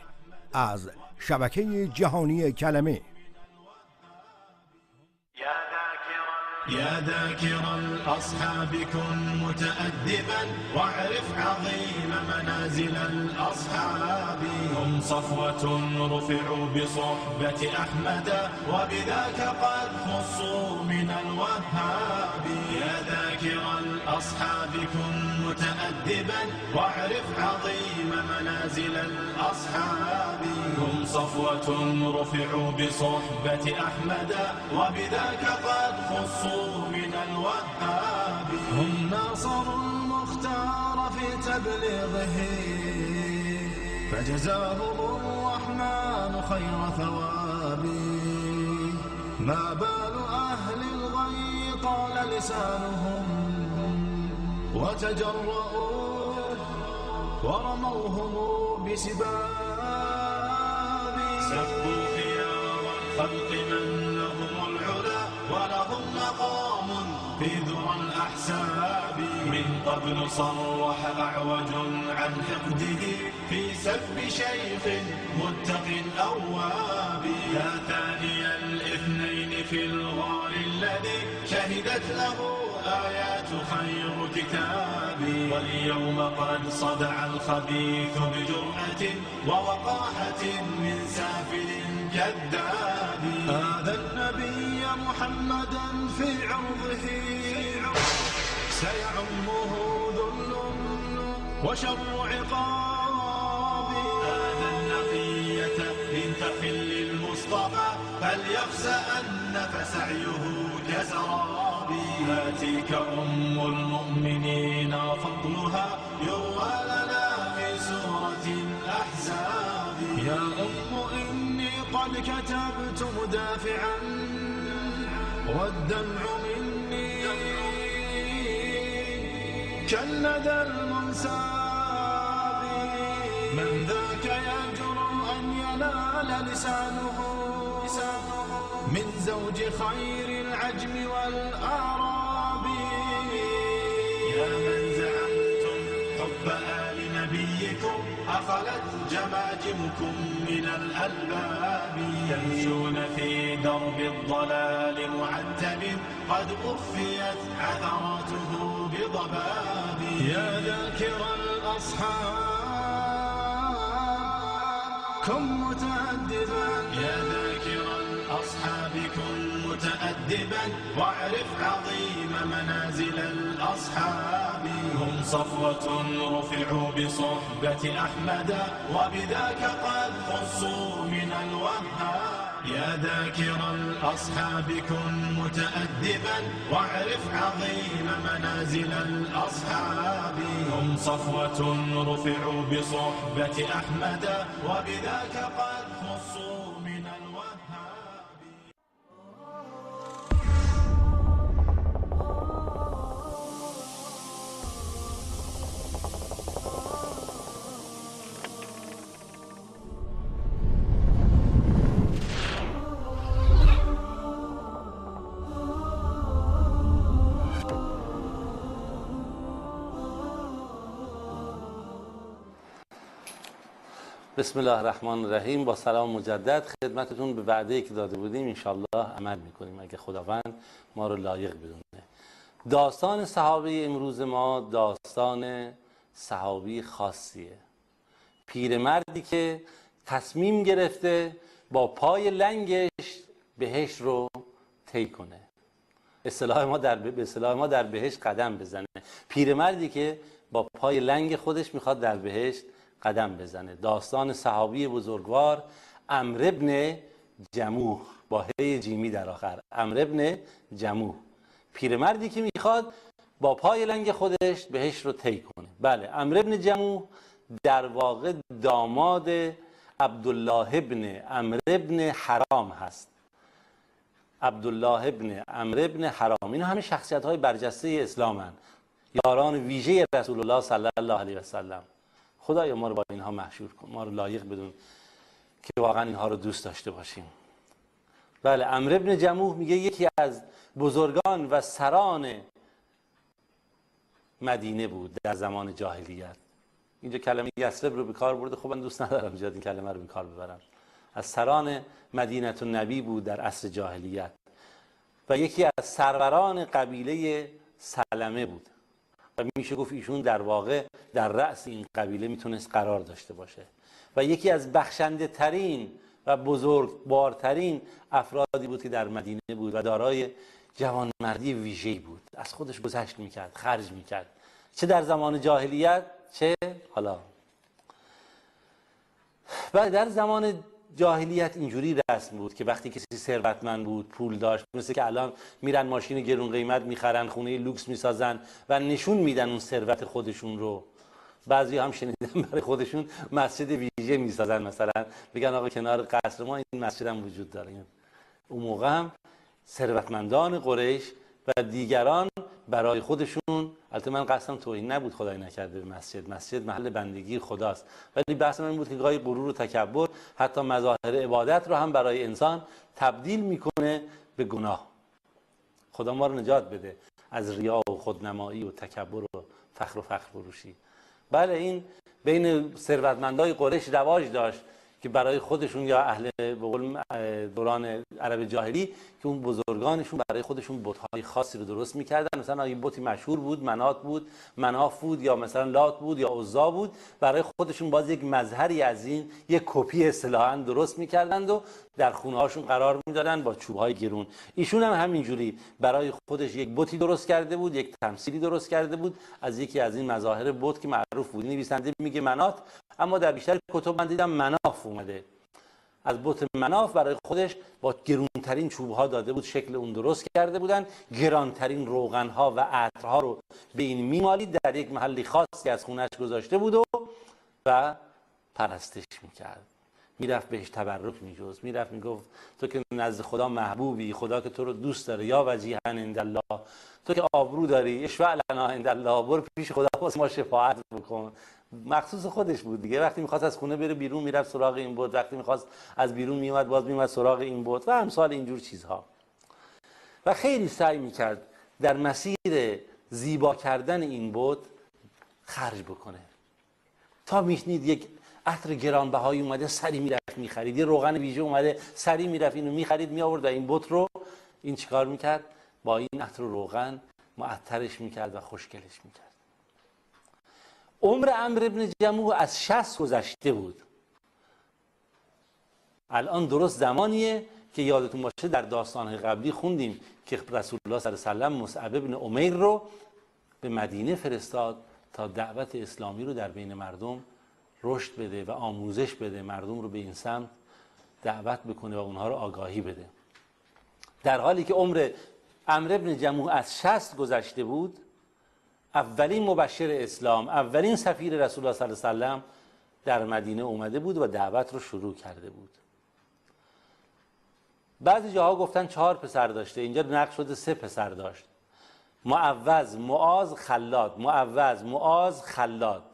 از شبکه جهانی کلمه. يا ذاكر الأصحاب كن متأدبا واعرف عظيم منازل الأصحاب هم صفوة رفعوا بصحبة أحمد وبذاك قد خصوا من الوهاب. يا ذاكر الأصحاب كن متأدبا واعرف عظيم منازل الأصحاب هم صفوة رفعوا بصحبة أحمد وبذاك قد خصوا من الوهاب. هم ناصروا المختار في تبليغه فجزاهم الرحمن خير ثواب. ما بال أهل الغي طال لسانهم وتجرؤوا ورموهم بسباب. سبوا خيار الخلق من لهم العلا ولهم مقام في ذرى الأحساب. من قبل صرح أعوج عن حقده في سب شيخ متق أواب. يا ثاني الاثنين في الغار الذي شهدت له آيات خير كتاب. واليوم قد صدع الخبيث بجرأة ووقاحة من سافل كذاب. هذا النبي محمدا في عرضه سيعمه ذل وشر عقاب. هذا النقية إن تخل المصطفى فليخسأن فسعيه كسراب. هاتيك أم المؤمنين فضلها يروى لنا في سورة الأحزاب. يا أم إني قد كتبت مدافعا والدمع مني كالندى المنساب. من ذاك يجرؤ أن ينال لسانه من زوج خير العجم والأعراب. يا من زعمتم حب آل نبيكم أخلت جماجمكم من الألباب. يمشون في درب الضلال معتب قد أخفيت عثراته بضباب. يا ذاكر الأصحاب كن متأدبا. يا ذاكر الأصحاب كن متأدبا واعرف عظيم منازل الأصحاب هم صفوة رفعوا بصحبة أحمد وبذاك قد خصوا من الوهاب. يا ذاكر الأصحاب كن متأدبا واعرف عظيم منازل الأصحاب هم صفوة رفعوا بصحبة أحمد وبذاك قد خصوا من الوهاب. بسم الله الرحمن الرحیم. با سلام مجدد خدمتتون. به وعده‌ای که داده بودیم انشالله عمل میکنیم اگه خداوند ما رو لایق بدونه. داستان صحابه امروز ما داستان صحابی خاصیه. پیرمردی که تصمیم گرفته با پای لنگش بهشت رو طی کنه. به اصطلاح ما در بهشت قدم بزنه. پیرمردی که با پای لنگ خودش میخواد در بهشت قدم بزنه. داستان صحابی بزرگوار عمرو بن جموح با هی جیمی در آخر. عمرو بن جموح، پیرمردی که میخواد با پای لنگ خودش بهشت رو طی کنه. بله، عمرو بن جموح در واقع داماد عبدالله بن عمرو بن حرام هست. عبدالله بن عمرو بن حرام، اینا همه شخصیت های برجسته اسلام هستند، یاران ویژه رسول الله صلی الله علیه و سلم. خدایا ما رو با اینها محشور کن، ما رو لایق بدون که واقعا اینها رو دوست داشته باشیم. بله، عمرو بن جموح میگه یکی از بزرگان و سران مدینه بود در زمان جاهلیت. اینجا کلمه یثرب رو به کار برده. خب من دوست ندارم زیاد این کلمه رو به کار ببرم. از سران مدینه النبی بود در عصر جاهلیت و یکی از سروران قبیله سلمه بود و میشه گفت ایشون در واقع در رأس این قبیله میتونست قرار داشته باشه و یکی از بخشنده ترین و بزرگوارترین افرادی بود که در مدینه بود و دارای جوانمردی ویژه‌ای بود. از خودش گذشت میکرد، خرج میکرد، چه در زمان جاهلیت چه حالا. و در زمان جاهلیت اینجوری رسم بود که وقتی کسی ثروتمند بود، پول داشت، مثل که الان میرن ماشین گرون قیمت میخرن، خونه لوکس میسازن و نشون میدن اون ثروت خودشون رو. بعضی هم شنیدم برای خودشون مسجد ویژه میسازن، مثلا بگن آقا کنار قصر ما این مسجد هم وجود داره. اون موقع هم ثروتمندان قریش و دیگران برای خودشون، البته من قصدم توهین نبود، خدای نکرده، به مسجد محل بندگی خداست، ولی بحث من این بود که گاهی غرور و تکبر حتی مظاهر عبادت رو هم برای انسان تبدیل میکنه به گناه. خدا ما رو نجات بده از ریا و خودنمایی و تکبر و فخر فروشی. بله، این بین ثروتمندای قریش رواج داشت که برای خودشون یا اهل به قول دوران عرب جاهلی که اون بزرگانشون برای خودشون بت‌های خاصی رو درست می‌کردن. مثلا اگه بتی مشهور بود، منات بود، مناف بود، یا مثلا لات بود یا عزا بود، برای خودشون باز یک مظهری از این، یک کپی اصطلاحاً درست می‌کردند و در خونه‌هاشون قرار می‌دادن با چوب‌های گرون. ایشون هم همینجوری برای خودش یک بتی درست کرده بود، یک تمثیلی درست کرده بود از یکی از این مظاهر بت که معروف بود. نویسنده میگه منات، اما در بیشتر کتب من دیدم مناف اومده. از بت مناف برای خودش با گرونترین چوب‌ها داده بود، شکل اون درست کرده بودن، گرانترین روغن‌ها و عطرها رو به این میمالید، در یک محلی خاصی از خونش گذاشته بود و پرستش میکرد. میرفت بهش تبرک میجوز، میرفت میگفت تو که نزد خدا محبوبی، خدا که تو رو دوست داره، یا وجیها عند الله، تو که آبرو داری، اشفع لنا عند الله، برو پیش خدا واسه ما شفاعت بکن. مخصوص خودش بود دیگه. وقتی میخواست از خونه بره بیرون میرفت سراغ این بت، وقتی میخواست از بیرون میومد باز میومد سراغ این بت و امثال اینجور چیزها. و خیلی سعی میکرد در مسیر زیبا کردن این بت خرج بکنه. تا میشنید یک عطر گرانبهایی اومده سری میرفت میخرید، یه روغن ویژه اومده سری میرفت اینو میخرید میآورد و این بت رو این چیکار میکرد؟ با این عطر و روغن معطرش میکرد و خوشگلش میکرد. عمر عمرو بن جموح از 60 گذشته بود. الان درست زمانیه که یادتون باشه در داستان‌های قبلی خوندیم که رسول الله صلی الله علیه و سلم مصعب بن عمیر رو به مدینه فرستاد تا دعوت اسلامی رو در بین مردم رشد بده و آموزش بده، مردم رو به این سمت دعوت بکنه و اونها رو آگاهی بده. در حالی که عمر عمرو بن جموح از 60 گذشته بود، اولین مبشر اسلام، اولین سفیر رسول الله صلی الله علیه و سلم در مدینه اومده بود و دعوت رو شروع کرده بود. بعضی جاها گفتن 4 پسر داشته، اینجا نقل شده 3 پسر داشت. معوذ، معاذ، خلاد. معوذ، معاذ، خلاد.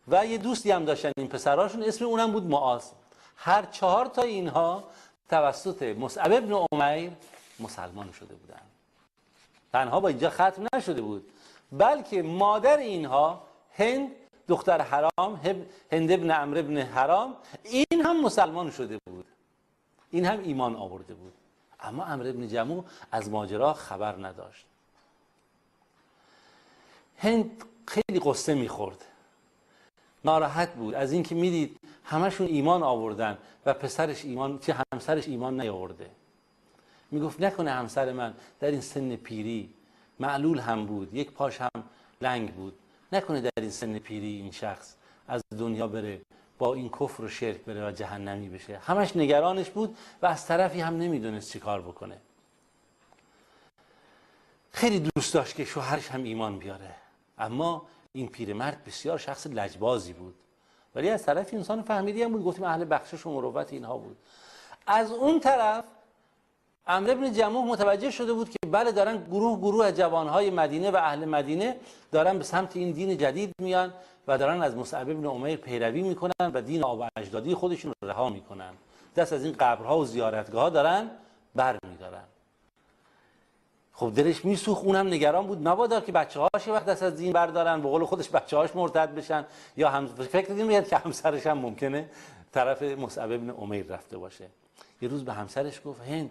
و یه دوستی هم داشتن این پسراشون، اسم اونم بود معاذ. هر 4 تا اینها توسط مصعب بن عمیر مسلمان شده بودن. تنها با اینجا ختم نشده بود، بلکه مادر اینها هند دختر حرام هند ابن عمرو ابن حرام، این هم مسلمان شده بود، این هم ایمان آورده بود، اما عمرو ابن جموح از ماجرا خبر نداشت. هند خیلی قصه میخورد، ناراحت بود از اینکه میدید همشون ایمان آوردن و پسرش ایمان، که همسرش ایمان نیاورده. میگفت نکنه همسر من در این سن پیری معلول هم بود، یک پاش هم لنگ بود، نکنه در این سن پیری این شخص از دنیا بره، با این کفر و شرک بره و جهنمی بشه. همش نگرانش بود و از طرفی هم نمیدونست چی کار بکنه. خیلی دوست داشت که شوهرش هم ایمان بیاره، اما این پیرمرد بسیار شخص لجبازی بود، ولی از طرفی انسان فهمیدی هم بود، گفتیم اهل بخشش و مروت اینها بود. از اون طرف عمرو بن جموح متوجه شده بود که بله دارن گروه از جوانهای مدینه و اهل مدینه دارن به سمت این دین جدید میان و دارن از مصعب بن عمیر پیروی میکنن و دین آب اجدادی خودشون رو رها میکنن، دست از این قبرها و زیارتگاه ها دارن برمیدارن. خب دلش میسوخت، اونم نگران بود مبادا که بچه‌هاش وقت دست از دین بردارن، به قول خودش بچه‌هاش مرتد بشن، یا هم فکر میاد که همسرش هم ممکنه طرف مصعب بن عمیر رفته باشه. یه روز به همسرش گفت هند،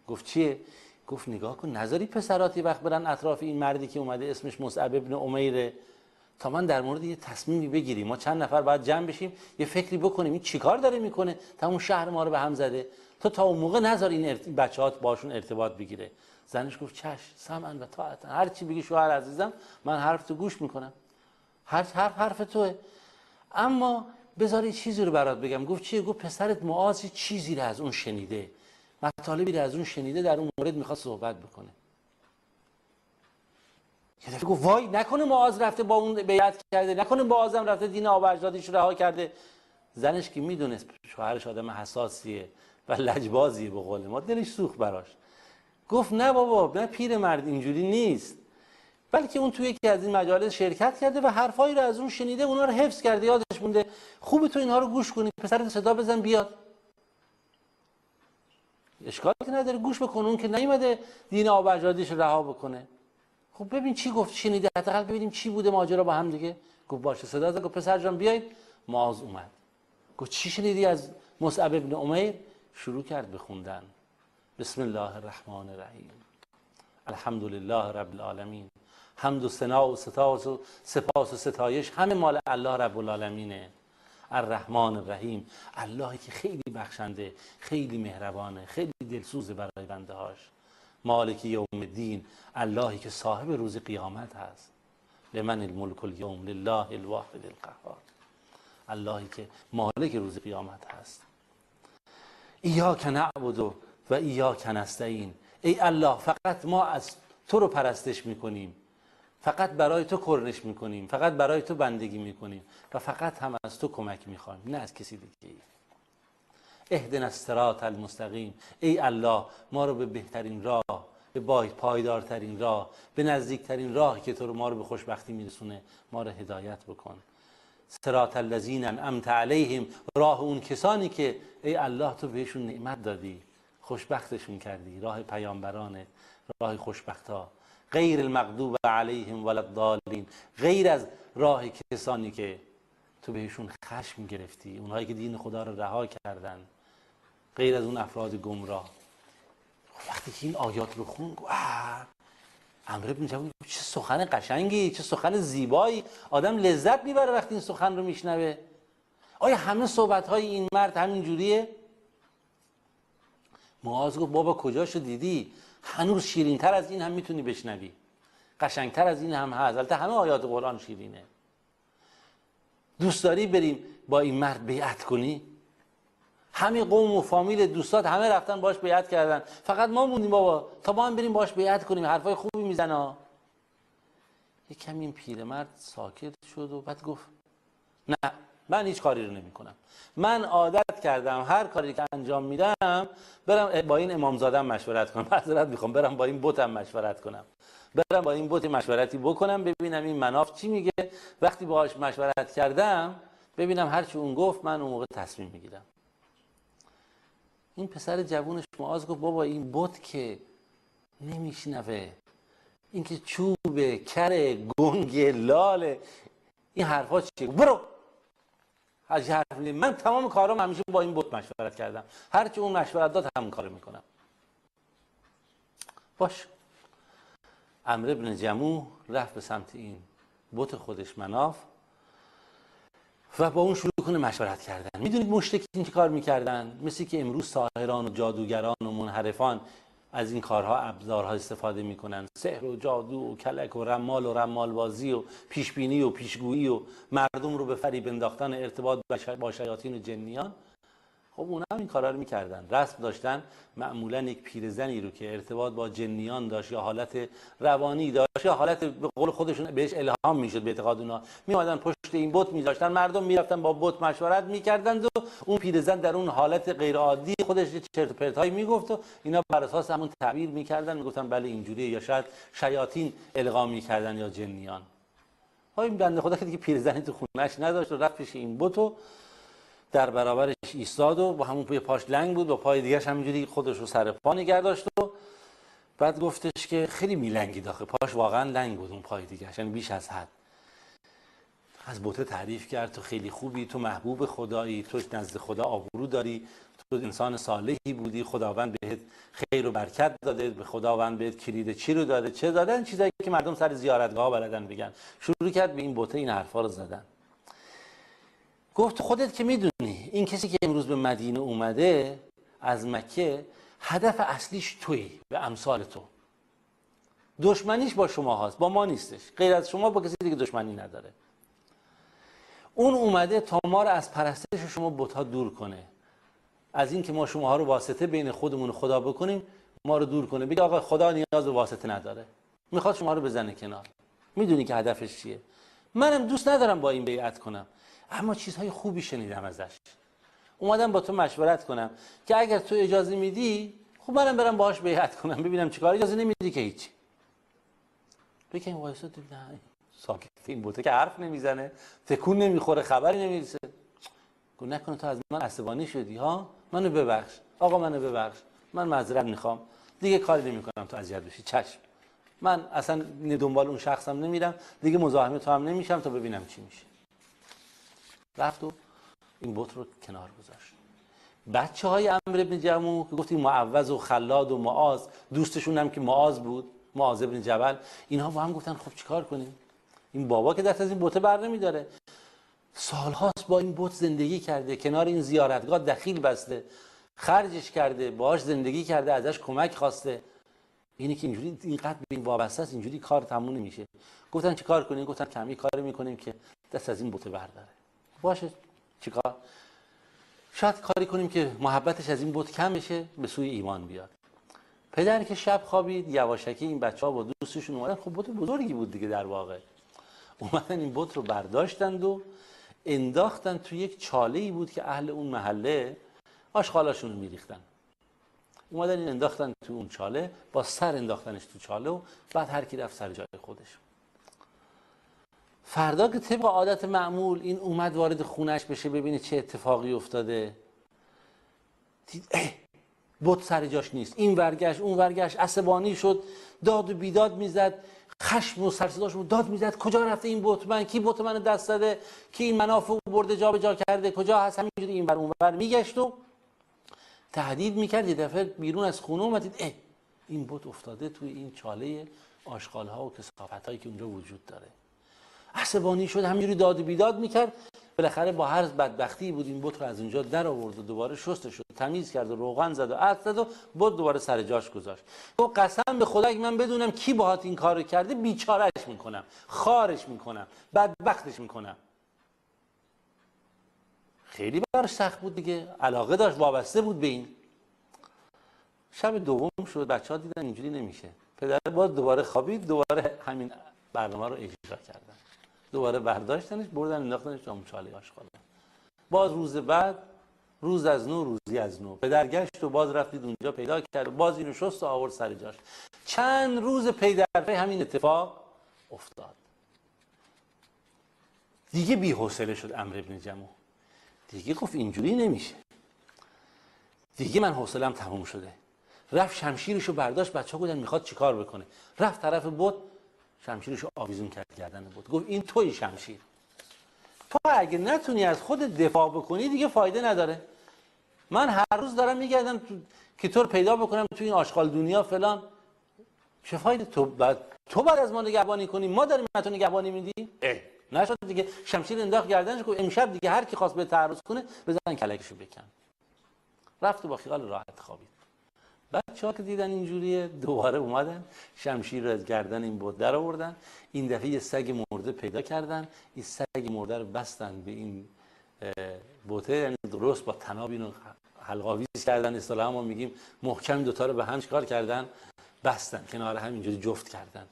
گفت چیه؟ گفت نگاه کن نذاری پسراتی وقت برن اطراف این مردی که اومده اسمش مصعب بن عمیره تا من در مورد یه تصمیمی بگیریم، ما چند نفر باید جمع بشیم یه فکری بکنیم این چیکار داره میکنه، تمام شهر ما رو به هم زده، تو تا اون موقع نذار این بچه‌هات باشون ارتباط بگیره. زنش گفت چش، سمعا و طاعتا، هر چی بگی شوهر عزیزم من حرف تو گوش میکنم، حرف توئه، اما بذار یه چیزی رو برات بگم. گفت چیه؟ گفت پسرت معاذ چیزی رو از اون شنیده، مطالبی رو از اون شنیده، در اون مورد میخواد صحبت بکنه. یه دفعه گفت وای نکنه معاذ رفته با اون بیعت کرده، نکنه معاذم رفته دین آب اجدادیش رو رها کرده. زنش که میدونست شوهرش آدم حساسیه و لجبازیه به قول ما، دلش سوخت براش. گفت نه بابا، نه پیرمرد اینجوری نیست، بلکه اون توی یکی از این مجالس شرکت کرده و حرفایی رو از اون شنیده، اونا رو حفظ کرده، یادش مونده، خوبه تو اینها رو گوش کنی، پسرت صدا بزن بیاد، اشکال که نداره گوش بکن، اون که نیومده دین آب اجدادیش رها بکنه. خب ببین چی گفت، شنیده، حداقل ببینیم چی بوده ماجرا با هم دیگه. گفت باشه، صدا زد، گفت پسر جان بیایید. معاذ اومد، گفت چی شنیدی از مصعب بن عمیر؟ شروع کرد به خوندن. بسم الله الرحمن الرحیم، الحمد لله رب العالمین، حمد و ثنا و سپاس و ستایش همه مال الله رب العالمینه. الرحمن الرحیم، اللهی که خیلی بخشنده، خیلی مهربانه، خیلی دلسوزه برای بنده هاش. مالک یوم الدین، اللهی که صاحب روز قیامت هست. لمن الملک اليوم لله الواحد القهار، اللهی که مالک روز قیامت هست. ایاک نعبد و ایاک نستعین، ای الله فقط ما از تو رو پرستش میکنیم، فقط برای تو کرنش میکنیم، فقط برای تو بندگی میکنیم و فقط هم از تو کمک میخوایم، نه از کسی دیگه. اهدنا الصراط المستقیم، ای الله ما رو به بهترین راه، به پایدارترین راه، به نزدیکترین راهی که تو رو ما رو به خوشبختی میرسونه ما رو هدایت بکن. صراط الذین انعمت علیهم، راه اون کسانی که ای الله تو بهشون نعمت دادی، خوشبختشون کردی، راه پیامبرانه، راه خوشبختا. غیر المغضوب علیهم ولا الضالین، غیر از راه کسانی که تو بهشون خشم گرفتی، اونهایی که دین خدا رو رها کردن، غیر از اون افراد گمراه. وقتی که این آیات رو خوند عمرو بن جموح چه سخن قشنگی، چه سخن زیبایی، آدم لذت میبره وقتی این سخن رو میشنوه. آیا همه صحبت‌های این مرد همین جوریه؟ معاذ گفت بابا کجاشو دیدی؟ هنوز شیرین‌تر از این هم میتونی بشنوی، قشنگتر از این هم هست. البته همه آیات قرآن شیرینه. دوست داری بریم با این مرد بیعت کنی؟ همه قوم و فامیل دوستات همه رفتن باش بیعت کردن، فقط ما موندیم بابا تا ما هم بریم باش بیعت کنیم، حرفای خوبی میزنه. یک کمی این پیرمرد ساکت شد و بعد گفت نه، من هیچ کاری رو نمی کنم. من عادت کردم هر کاری که انجام میدم برم با این امامزادم مشورت کنم، معذرت میخوام، برم با این بتم مشورت کنم، برم با این بت مشورتی بکنم، ببینم این مناف چی میگه. وقتی باهاش مشورت کردم ببینم هر چی اون گفت من اون موقع تصمیم میگیرم. این پسر جوونش معاذ گفت بابا این بت که نمیشنوه، این که چوبه، کره، گنگه، لاله، این حرفا چیه؟ برو از حرف من تمام کارام همیشه با این بت مشورت کردم، هر چی اون مشورت داد همون کارو میکنم. باش. عمرو بن جموح رفت به سمت این بت خودش مناف و با اون شروع کنه مشورت کردن. میدونید مشرکین چه کار میکردن؟ مثل که امروز ساحران و جادوگران و منحرفان از این کارها ابزارها استفاده میکنن، سحر و جادو و کلک و رمال بازی و پیشبینی و پیشگویی و مردم رو به فریب انداختن ارتباط با شیاطین و جنیان. خب اونا هم این کارا رو میکردن. رسم داشتن معمولا یک پیرزنی رو که ارتباط با جنیان داشت یا حالت روانی داشت یا حالت به قول خودشون بهش الهام میشد به اعتقاد اونا، میومدن پشت این بت میذاشتن، مردم میرفتن با بت مشورت میکردند و اون پیرزن در اون حالت غیر عادی خودش چرت و پرتایی میگفت و اینا بر اساس همون تعبیر میکردن، میگفتن بله اینجوریه، یا شاید شیاطین القا میکردن یا جنیان. ها این بنده خدا که دیگه پیرزنی تو خونه‌اش نداشت و رفت پیش این بت و در برابرش ایستاد و با همون پاش لنگ بود و پای دیگرش همینجوری خودش رو سر پا نگه داشت و بعد گفتش که خیلی میلنگی داخل، پاش واقعا لنگ بود اون پای دیگرش، یعنی بیش از حد. از بت تعریف کرد تو خیلی خوبی، تو محبوب خدایی، تو نزد خدا آبرو داری، تو انسان صالحی بودی، خداوند بهت خیر و برکت داده، به خداوند بهت کلید چی رو داده، چه داده، این چیزایی که مردم سر زیارتگاه بلدن بگن. شروع کرد به این بت این حرفا رو زدن. گفت خودت که میدونی این کسی که امروز به مدینه اومده از مکه، هدف اصلیش تویی و امثال تو. دشمنیش با شما هاست، با ما نیستش. غیر از شما با کسی دیگه دشمنی نداره. اون اومده تا ما رو از پرستش شما بت‌ها دور کنه، از این که ما شماها رو واسطه بین خودمون و خدا بکنیم ما رو دور کنه، بگه آقا خدا نیاز به واسطه نداره، میخواد شما رو بزنه کنار. میدونی که هدفش چیه. منم دوست ندارم با این بیعت کنم، اما چیزهای خوبی شنیدم ازش، اومدم با تو مشورت کنم که اگر تو اجازه میدی خب منم برم باهاش بیعت کنم ببینم چیکار. اجازه نمیدی که هیچ. بگم وایسا تو نه ساکت، این بوته که حرف نمیزنه، تکون نمیخوره، خبری نمیرسه. گفت نکنه تو از من عصبانی شدی ها؟ منو ببخش آقا، منو ببخش، من معذرت میخوام، دیگه کاری نمیکنم تو اذیت بشی. چشم، من اصلا دنبال اون شخصم نمیرم، دیگه مزاحم تو هم نمیشم تا ببینم چی میشه. رفت و این بت رو کنار گذاشت. بچه‌های عمرو بن جموح که گفتیم معوض و خلاد و معاذ، دوستشون هم که معاذ بود، معاذ بن جبل، اینها با هم گفتن خب چیکار کنیم؟ این بابا که دست از این بت بر نمیداره، سالهاست با این بت زندگی کرده، کنار این زیارتگاه دخیل بسته، خرجش کرده، باهاش زندگی کرده، ازش کمک خواسته. اینی که اینجوری اینقدر به این وابسته است، اینجوری کار تموم نمیشه. گفتن چیکار کنیم؟ گفتن کمی کاری میکنیم که دست از این بت برداره. باشه چیکار؟ شاید کاری کنیم که محبتش از این بت کم بشه، به سوی ایمان بیاد. پدر که شب خوابید، یواشکی این بچه‌ها با دوستشون اومدن. خب بت بزرگی بود دیگه، در واقع اومدن این بت رو برداشتند و انداختن تو یک چاله‌ای بود که اهل اون محله آشغالاشون رو میریختن. اومدن این انداختن تو اون چاله، با سر انداختنش تو چاله و بعد هر کی رفت سر جای خودش. فردا که طبق عادت معمول این اومد وارد خونش بشه ببینه چه اتفاقی افتاده، دید بت سر جاش نیست، این ورگشت اون ورگشت، عصبانی شد، داد و بیداد میزد، خشم و سرصداش رو داد میزد، کجا رفته این بت من؟ کی بت منو دست داده؟ کی این منافع برده جا به جا کرده؟ کجا هست؟ همینجوری این ور اون ور میگشت و تهدید میکرد. یه دفعه بیرون از خونه اومد دید این بت افتاده توی این چاله آشغال‌ها و کثافت‌هایی که اونجا وجود داره. عصبانی شد، همینجوری داد و بیداد میکرد. بالاخره با هر بدبختی بود این بت رو از اونجا در آورد و دوباره شستش و تمیز کرد و روغن زد و عطر زد و بت دوباره سر جاش گذاشت. گفت قسم به خدا اگه من بدونم کی باهات این کارو کرده بیچارهش میکنم، خارش میکنم، بدبختش میکنم. خیلی براش سخت بود دیگه، علاقه داشت، وابسته بود به این. شب دوم شد، بچه‌ها دیدن اینجوری نمیشه، پدر باز دوباره خوابید، دوباره همین برنامه رو اجرا کردن، دوباره برداشتنش بردن انداختنش تو اون چاله آشغال. باز روز بعد، روز از نو روزی از نو، پدر گشت و باز رفتید اونجا پیدا کرد و باز اینو شست و آورد سر جاش. چند روز پی در پی همین اتفاق افتاد. دیگه بی‌حوصله شد عمرو بن جموح، دیگه گفت اینجوری نمیشه، دیگه من حوصله‌ام تموم شده. رفت شمشیرشو برداشت، بچه‌ها گفتن میخواد چیکار بکنه، رفت طرف بت، شمشیرشو آویزون کرد گردن بت، گفت این توی شمشیر. تو اگه نتونی از خود دفاع بکنی دیگه فایده نداره. من هر روز دارم میگردم که تو رو پیدا بکنم تو این آشغال دنیا فلان، چه فایده؟ تو بعد از ما نگهبانی کنی، ما داریم تو نگهبانی میدیم. نشد دیگه، شمشیر انداخت گردنش، گفت امشب دیگه هر کی خواست به تعرض کنه بزن کلکشو بکن. رفت و با خیال راحت خوابید. بچه‌ها که دیدن اینجوریه دوباره اومدن شمشیر رو از گردن این بت در آوردن. این دفعه یه سگ مرده پیدا کردن، این سگ مرده رو بستن به این بوته، یعنی درست با تناب اینو حلق‌آویز کردن، اصطلاحا ما میگیم محکم دوتا رو به هم چیکار کردن، بستن کنار هم اینجوری جفت کردن.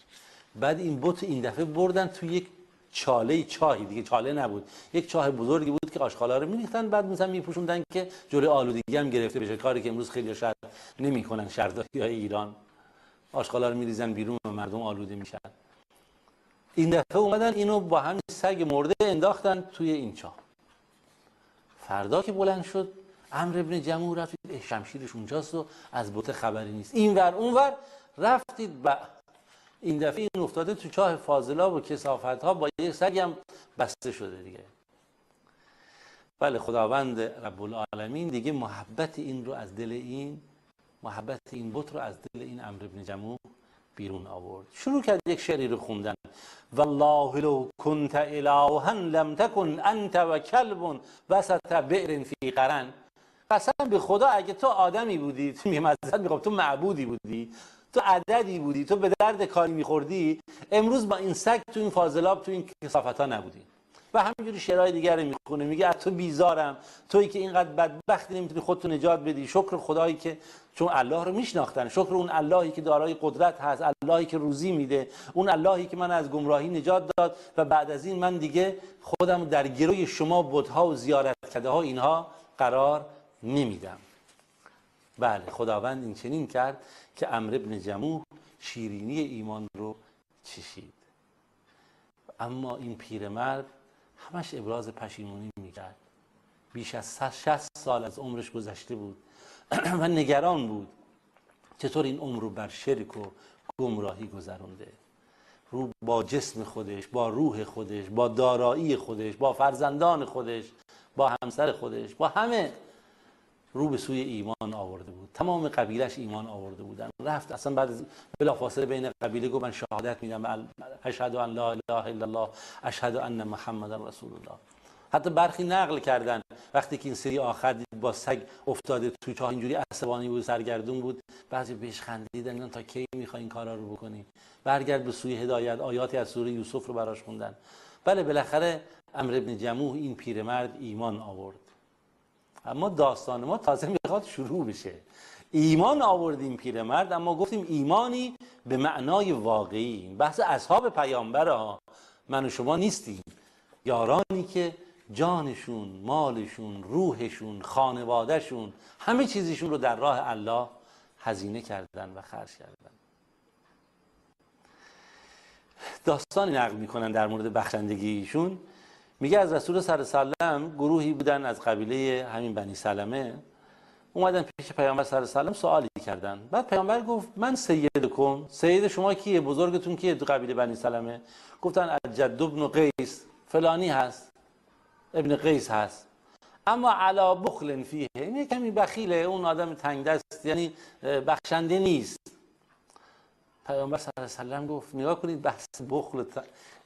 بعد این بت این دفعه بردن تو یک چاله چاهی، دیگه چاله نبود، یک چاه بزرگی بود که آشغالا رو میریختن، بعد مثلا میپوشوندن که جلوی آلودگی هم گرفته بشه، کاری که امروز خیلی شاید نمیکنن شهرداری‌های ایران. آشغالا رو میریزن بیرون و مردم آلوده میشن. این دفعه اومدن اینو با همین سگ مرده انداختن توی این چاه. فردا که بلند شد عمرو بن جموح رفت شمشیرش اونجاست و از بت خبری نیست. اینور اونور رفتید این دفعه این افتاده تو چاه فاضلاب و کثافت‌ها با یک سگی هم بسته شده دیگه. بله، خداوند رب العالمین دیگه محبت این بت رو از دل این عمرو بن جموح بیرون آورد. شروع کرد یک شعری رو خوندن: والله لو كنت الها لم تكن انت و کلب وسط بئر فی قرن. قسم به خدا اگه تو آدمی بودی، تو میگم تو معبودی بودی، تو عددی بودی، تو به درد کاری میخوردی، امروز با این سگ تو این فاضلاب تو این کثافت‌ها نبودی. و همینجوری شعرهای دیگر رو میخونه، میگه از تو بیزارم، تویی که اینقدر بدبختی نمیتونی خودتو نجات بدی. شکر خدایی که چون الله رو میشناختن، شکر اون اللهی که دارای قدرت هست، اللهی که روزی میده، اون اللهی که من از گمراهی نجات داد و بعد از این من دیگه خودم در گروی شما بت‌ها و زیارتکده ها اینها قرار نمیدم. بله، خداوند این چنین کرد که عمرو بن جموح شیرینی ایمان رو چشید. اما این پیرمرد همش ابراز پشیمونی میکرد. بیش از 60 سال از عمرش گذشته بود و نگران بود چطور این عمر رو بر شرک و گمراهی گذرونده. با جسم خودش، با روح خودش، با دارایی خودش، با فرزندان خودش، با همسر خودش، با همه رو به سوی ایمان آورده بود. تمام قبیلش ایمان آورده بودن. رفت اصلا بعد بلافاصله بین قبیله گفت من شهادت میدم اشهد ان لا اله الا الله اشهد ان محمد رسول الله. حتی برخی نقل کردن وقتی که این سری آخر دید با سگ افتاده توی چاه اینجوری عصبانی بود، سرگردون بود، بعضی بهش خندیدن تا کی میخوای این کارا رو بکنی، برگرد به سوی هدایت. آیاتی از سوره یوسف رو براش خوندن. بله، بالاخره عمرو بن جموح این پیرمرد ایمان آورد. اما داستان ما تازه میخواد شروع بشه. ایمان آورد این پیرمرد، اما گفتیم ایمانی به معنای واقعی. بحث اصحاب پیامبر ها، من و شما نیستیم. یارانی که جانشون، مالشون، روحشون، خانوادهشون، همه چیزشون رو در راه الله هزینه کردن و خرج کردن. داستانی نقل میکنن در مورد بخشندگیشون. میگه از رسول صلی الله علیه و سلم گروهی بودن از قبیله همین بنی سلمه، اومدن پیش پیامبر صلی الله علیه و سلم سوالی کردن. بعد پیامبر گفت من سیدکم، سید شما کیه، بزرگتون کیه تو قبیله بنی سلمه؟ گفتن الجد ابن قیس، فلانی هست، ابن قیس هست، اما علا بخل فیه، این کمی بخیله، اون آدم تنگ دست، یعنی بخشنده نیست. پیامبر صلی الله علیه و سلم گفت نگاه کنید، بحث بخل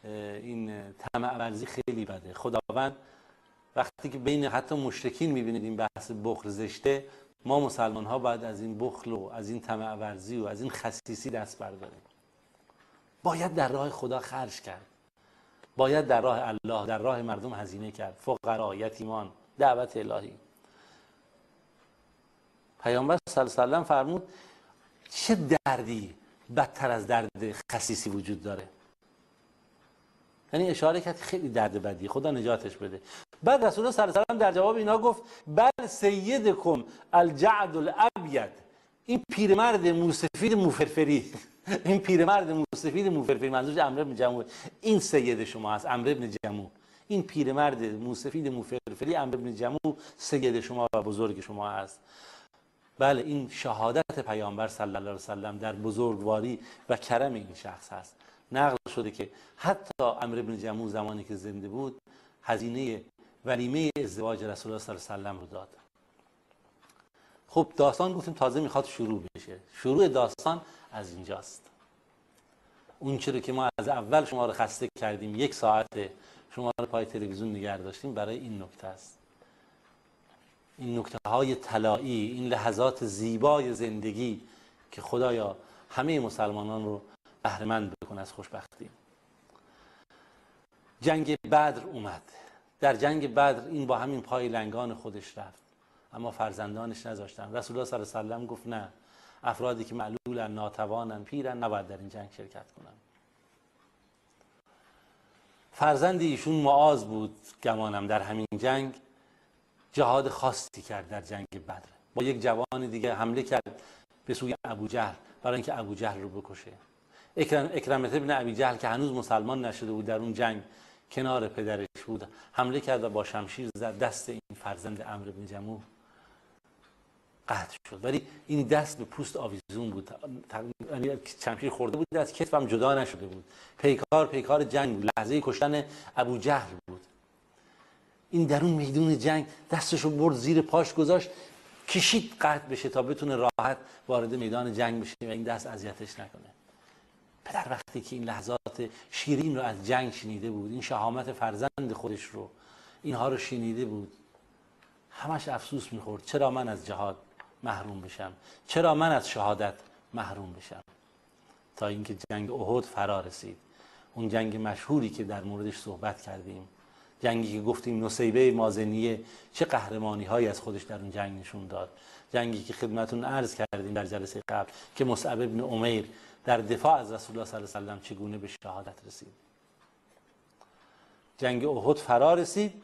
این طمع ورزی خیلی بده. خداوند وقتی که بین حتی مشرکین میبینید این بحث بخل زشته، ما مسلمان ها باید از این بخل و از این طمع ورزی و از این خسیسی دست برداریم. باید در راه خدا خرج کرد، باید در راه الله، در راه مردم هزینه کرد، فقرا، یتیمان، دعوت الهی. پیامبر صلی الله علیه و سلم فرمود چه دردی بدتر از درد خسیسی وجود داره. یعنی اشاره کرد خیلی درد بدی، خدا نجاتش بده. بعد رسول الله صلی الله علیه و سلم در جواب اینا گفت بل سیدکم الجعد الابید، این پیرمرد موسفید موفرفری، این پیرمرد موسفید موفرفری، منظورش عمرو بن جموح، این سید شما هست، عمرو بن جموح. این پیرمرد موسفید موفرفری عمرو بن جموح سید شما و بزرگ شما هست. بله، این شهادت پیامبر صلی الله علیه و سلم در بزرگواری و کرم این شخص هست. نقل شده که حتی عمرو بن جموح زمانی که زنده بود هزینه ولیمه ازدواج رسول الله صلی الله علیه و آله رو داد. خب داستان گفتیم تازه میخواد شروع بشه. شروع داستان از اینجاست. اون چیزی که ما از اول شما رو خسته کردیم، 1 ساعت شما رو پای تلویزیون نگه داشتیم، برای این نکته است. این نکته های طلایی، این لحظات زیبای زندگی که خدایا همه مسلمانان رو بهره مند بکن از خوشبختی. جنگ بدر اومد. در جنگ بدر این با همین پای لنگان خودش رفت، اما فرزندانش نذاشتن. رسول الله صلی الله علیه و آله گفت نه، افرادی که معلولن، ناتوانن، پیرن، نباید در این جنگ شرکت کنن. فرزند ایشون معاذ بود گمانم، در همین جنگ جهاد خاصی کرد. در جنگ بدر با یک جوان دیگه حمله کرد به سوی ابوجهل برای اینکه ابوجهل رو بکشه. اکرمه ابن ابی جهل که هنوز مسلمان نشده بود، در اون جنگ کنار پدرش بود، حمله کرد و با شمشیر زد دست این فرزند عمرو بن جموح، قطع شد. ولی این دست به پوست آویزون بود، شمشیر خورده بود، از کتفم جدا نشده بود. پیکار جنگ بود، لحظه کشتن ابوجهل بود. این در اون میدون جنگ دستشو برد زیر پاش گذاشت، کشید قطع بشه تا بتونه راحت وارد میدان جنگ بشه و این دست اذیتش نکنه. پدر وقتی که این لحظات شیرین رو از جنگ شنیده بود، این شهامت فرزند خودش رو، اینها رو شنیده بود، همش افسوس میخورد چرا من از جهاد محروم بشم، چرا من از شهادت محروم بشم. تا اینکه جنگ احد فرا رسید، اون جنگ مشهوری که در موردش صحبت کردیم، جنگی که گفتیم نصیبه مازنیه چه قهرمانی هایی از خودش در اون جنگ نشون داد، جنگی که خدمتون عرض کردیم در جلسه قبل که مصعب ابن عمیر در دفاع از رسول الله صلی الله علیه و آله چگونه به شهادت رسید. جنگ احد فرا رسید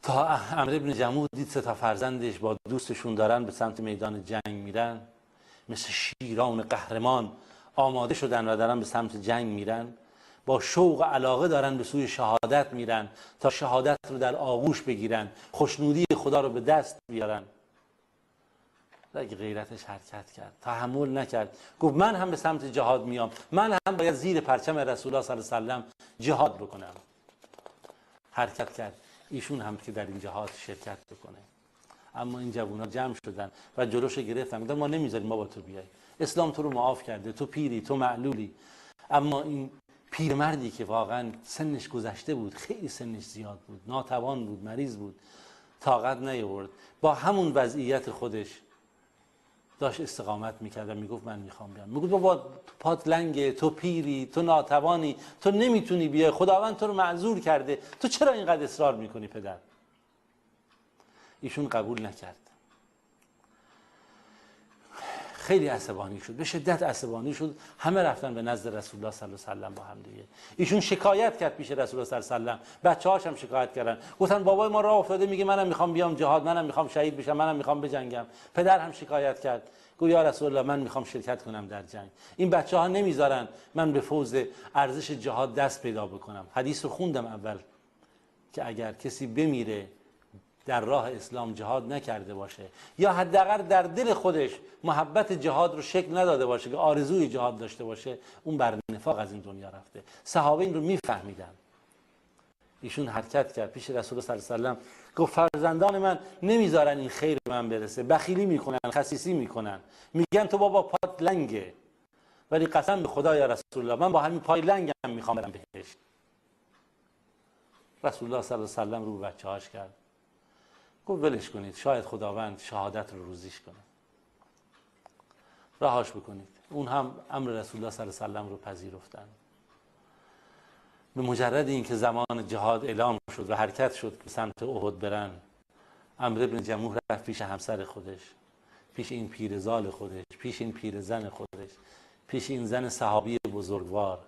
تا عمرو بن جموح دید 3 فرزندش با دوستشون دارن به سمت میدان جنگ میرن، مثل شیران قهرمان آماده شدن و دارن به سمت جنگ میرن، با شوق و علاقه دارن به سوی شهادت میرن تا شهادت رو در آغوش بگیرن، خوشنودی خدا رو به دست بیارن. غیرتش حرکت کرد، تحمل نکرد، گفت من هم به سمت جهاد میام، من هم باید زیر پرچم رسول الله صلی الله علیه و آله جهاد بکنم. حرکت کرد، ایشون هم که در این جهاد شرکت بکنه. اما این جوونا جمع شدن و جلوش گرفتن، گفتن ما نمیذاریم ما با تو بیای، اسلام تو رو معاف کرده، تو پیری، تو معلولی. اما این پیرمردی که واقعا سنش گذشته بود، خیلی سنش زیاد بود، ناتوان بود، مریض بود، طاقت نیاورد، با همون وضعیت خودش داشت استقامت میکرد و میگفت من میخوام بیام. میگفت بابا تو پات لنگه، تو پیری، تو ناتوانی، تو نمیتونی بیای، خداوند تو رو معذور کرده، تو چرا اینقدر اصرار میکنی پدر؟ ایشون قبول نکرد، خیلی عصبانی شد، به شدت عصبانی شد. همه رفتن به نزد رسول الله صلی الله علیه و آله با هم دیگه. ایشون شکایت کرد پیش رسول الله صلی الله علیه و آله، بچه‌هاش هم شکایت کردن، گفتن بابای ما راه افتاده، میگه منم میخوام بیام جهاد، منم میخوام شهید بشم، منم میخوام بجنگم. پدر هم شکایت کرد، گفت یا رسول الله من میخوام شرکت کنم در جنگ، این بچه‌ها نمیذارن من به فوز ارزش جهاد دست پیدا بکنم. حدیث رو خوندم اول که اگر کسی بمیره در راه اسلام جهاد نکرده باشه یا حداقل در دل خودش محبت جهاد رو شکل نداده باشه که آرزوی جهاد داشته باشه، اون بر نفاق از این دنیا رفته. صحابه این رو میفهمیدن. ایشون حرکت کرد پیش رسول الله صلی الله علیه و آله، گفت فرزندان من نمیذارن این خیر به من برسه، بخیلی میکنن، خسیسی میکنن، میگن تو بابا پات لنگه، ولی قسم به خدا یا رسول الله من با همین پای لنگم میخوام برم بهشت. رسول الله صلی الله علیه و آله رو به بچه‌هاش کرد، گفت ولش کنید، شاید خداوند شهادت رو روزیش کنه، رهاش بکنید. اون هم امر رسول الله صلی الله علیه و آله رو پذیرفتن. به مجرد اینکه زمان جهاد اعلام شد و حرکت شد که سمت احد برن، عمرو بن جموح رفت پیش همسر خودش، پیش این پیرزال خودش، پیش این پیرزن خودش، پیش این زن صحابی بزرگوار،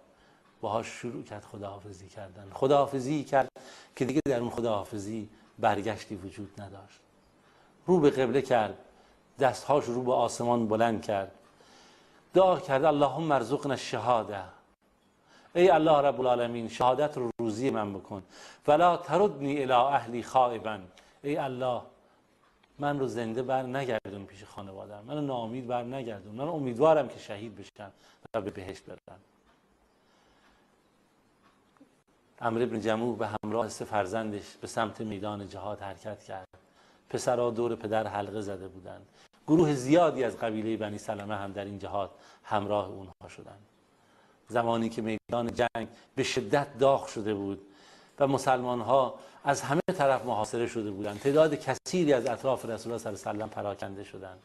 باهاش شروع کرد خداحافظی کردن. خداحافظی کرد که دیگه در اون خداحافظی برگشتی وجود نداشت. رو به قبله کرد، دستهاش رو به آسمان بلند کرد، دعا کرد اللهم ارزقنا الشهاده، ای الله رب العالمین شهادت رو روزی من بکن، ولا تردنی الی اهلی خائبا، ای الله من رو زنده بر نگردون پیش خانواده‌ام، من رو ناامید بر نگردون، من امیدوارم که شهید بشم و به بهشت برم. عمرو بن جموح به همراه 3 فرزندش به سمت میدان جهاد حرکت کرد. پسرها دور پدر حلقه زده بودند. گروه زیادی از قبیله بنی سلمه هم در این جهاد همراه اونها شدند. زمانی که میدان جنگ به شدت داغ شده بود و مسلمان ها از همه طرف محاصره شده بودند، تعداد کثیری از اطراف رسول الله صلی الله علیه و سلم پراکنده شدند،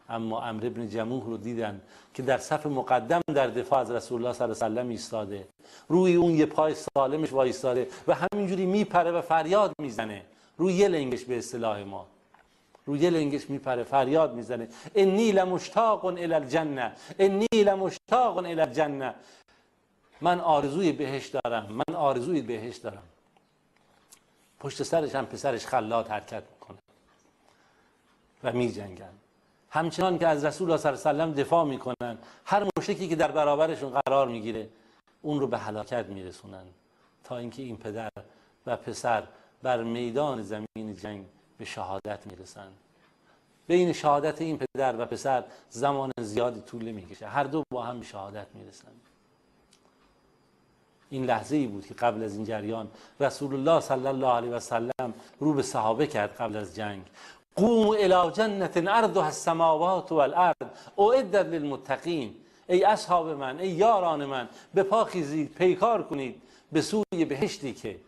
اما عمرو بن جموح رو دیدن که در صف مقدم در دفاع از رسول الله صلی الله علیه و سلم ایستاده، روی اون یه پای سالمش وایستاده و همینجوری میپره و فریاد میزنه، روی یه لنگش، به اصطلاح ما روی یه لنگش میپره، فریاد میزنه انی لمشتاق الی الجنه، انی لمشتاق الی الجنه، من آرزوی بهشت دارم، من آرزوی بهشت دارم. پشت سرش هم پسرش خلاد حرکت میکنه و میجنگن. همچنان که از رسول الله صلی الله علیه و سلم دفاع میکنن، هر مشرکی که در برابرشون قرار میگیره اون رو به هلاکت میرسونن، تا اینکه این پدر و پسر بر میدان زمین جنگ به شهادت میرسن. بین شهادت این پدر و پسر زمان زیادی طول میکشه، هر دو با هم به شهادت میرسن. این لحظه ای بود که قبل از این جریان رسول الله صلی الله علیه و سلم رو به صحابه کرد قبل از جنگ: قوموا الی جنة عرضها السماوات والارض اعدت للمتقین. ای اصحاب من، ای یاران من، به پا خیزید، پیکار کنید به سوی بهشتی که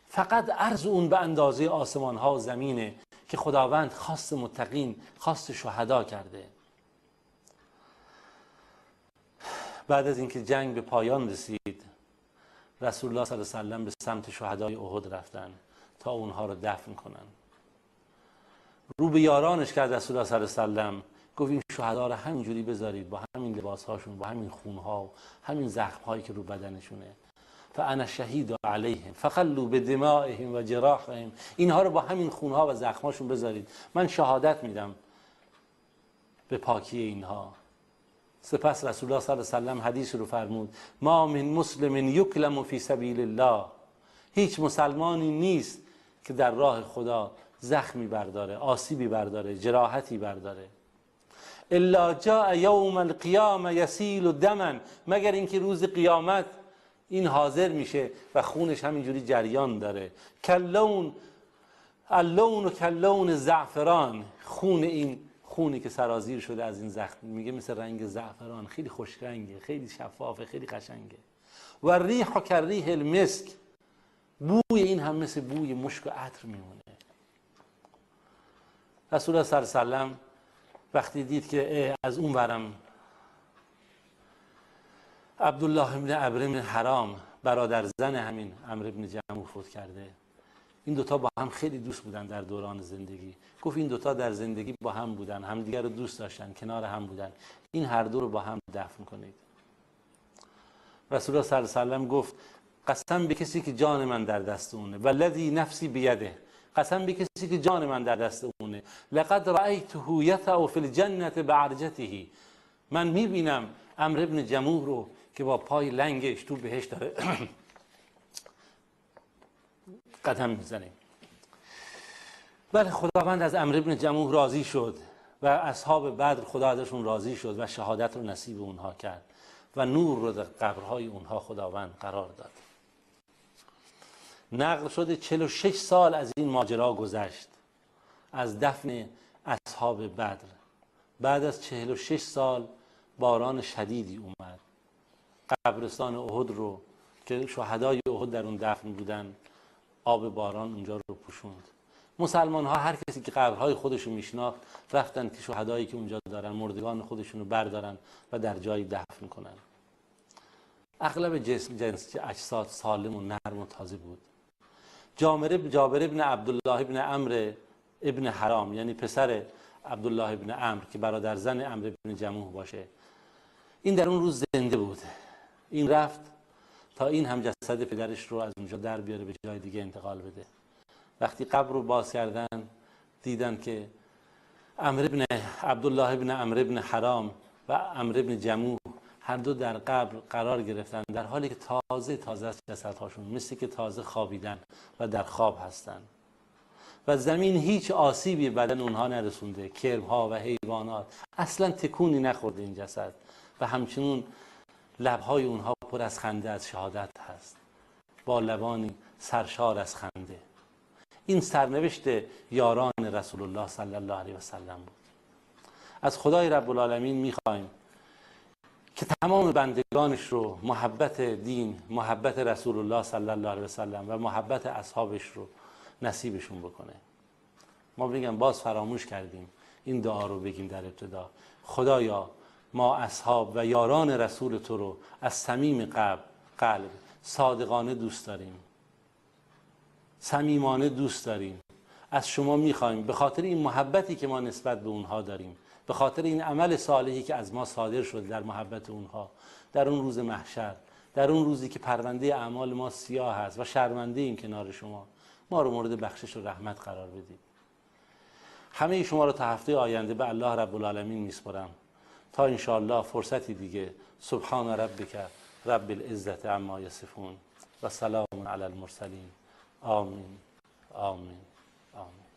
فقط عرض اون به اندازه آسمان ها و زمینه، که خداوند خاص متقین، خاص شهدا کرده. بعد از اینکه جنگ به پایان رسید، رسول الله صلی الله علیه و سلم به سمت شهدای احد رفتن تا اونها رو دفن کنن. رو به یارانش کرد رسول الله صلی الله علیه و سلم، گفت این شهدا رو همینجوری بذارید، با همین لباسهاشون، با همین خونها و همین زخمهایی که رو بدنشونه. فانا شهید علیهم فخلوا بدمائهم و جراحهم، اینها رو با همین خونها و زخمهاشون بذارید، من شهادت میدم به پاکی اینها. سپس رسول الله صلی الله علیه و سلم حدیث رو فرمود: ما من مسلم یکلم فی سبیل الله، هیچ مسلمانی نیست که در راه خدا زخمی برداره، آسیبی برداره، جراحتی برداره، الا جاء یوم القیامه یسیل دما، مگر اینکه روز قیامت این حاضر میشه و خونش همینجوری جریان داره. کلون اللون و کلون زعفران، خون این خونی که سرازیر شده از این زخم، میگه مثل رنگ زعفران، خیلی خوش رنگه، خیلی شفافه، خیلی قشنگه. و ریح کریح المسک، بوی این هم مثل بوی مشک و عطر میمونه. رسول الله صلی الله علیه و سلم وقتی دید که از اون ورم عبدالله ابن عمرو بن حرام، برادر زن همین عمرو بن جموح، فوت کرده. این دوتا با هم خیلی دوست بودن در دوران زندگی. گفت این دوتا در زندگی با هم بودن، همدیگر رو دوست داشتن، کنار هم بودن، این هر دو رو با هم دفن کنید. رسول الله صلی الله علیه و سلم گفت: قسم به کسی که جان من در دست اونه، والذی نفسی بیده، قسم به کسی که جان من در دست اونه، لقد رأیته یطأ فی الجنة بعرجته، من میبینم عمرو بن جموح رو که با پای لنگش تو بهشت داره قدم میزنه. بله، خداوند از عمرو بن جموح راضی شد و اصحاب بدر خدا ازشون راضی شد و شهادت رو نصیب اونها کرد و نور رو در قبرهای اونها خداوند قرار داد. نقل شده 46 سال از این ماجرا گذشت، از دفن اصحاب بدر. بعد از 46 سال باران شدیدی اومد، قبرستان احد رو که شهدای احد در اون دفن بودن، آب باران اونجا رو پوشوند. مسلمان ها هر کسی که قبرهای خودشون میشناخت رفتن که شهدایی که اونجا دارن مردگان خودشون رو بردارن و در جایی دفن کنن. اغلب جنس اجساد سالم و نرم و تازه بود. جابر ابن عبدالله ابن عمرو ابن حرام، یعنی پسر عبدالله ابن عمرو که برادر زن عمرو ابن جموح باشه، این در اون روز زنده بود. این رفت تا این هم جسد پدرش رو از اونجا در بیاره به جای دیگه انتقال بده. وقتی قبر رو باز کردن دیدن که عبدالله ابن عمرو ابن حرام و عمرو ابن جموح هر دو در قبر قرار گرفتن، در حالی که تازه از جسدهاشون مثل که تازه خوابیدن و در خواب هستن و زمین هیچ آسیبی بدن اونها نرسونده، کربها و حیوانات اصلا تکونی نخورده این جسد و همچنین لبهای اونها پر از خنده از شهادت هست. با لبانی سرشار از خنده. این سرنوشت یاران رسول الله صلی الله علیه و سلم بود. از خدای رب العالمین میخوایم که تمام بندگانش رو محبت دین، محبت رسول الله صلی الله علیه و سلم و محبت اصحابش رو نصیبشون بکنه. ما بگم باز فراموش کردیم این دعا رو بگیم در ابتدا: خدایا ما اصحاب و یاران رسول تو رو از صمیم قلب صادقانه دوست داریم، صمیمانه دوست داریم. از شما میخوایم به خاطر این محبتی که ما نسبت به اونها داریم، به خاطر این عمل صالحی که از ما صادر شد در محبت اونها، در اون روز محشر، در اون روزی که پرونده اعمال ما سیاه است و شرمنده ایم کنار شما، ما رو مورد بخشش و رحمت قرار بدید. همه شما رو تا هفته آینده به الله رب العالمین میسپارم تا انشاءالله فرصتی دیگه. سبحان ربک رب العزت عما یصفون و سلام علی المرسلین. آمین آمین آمین.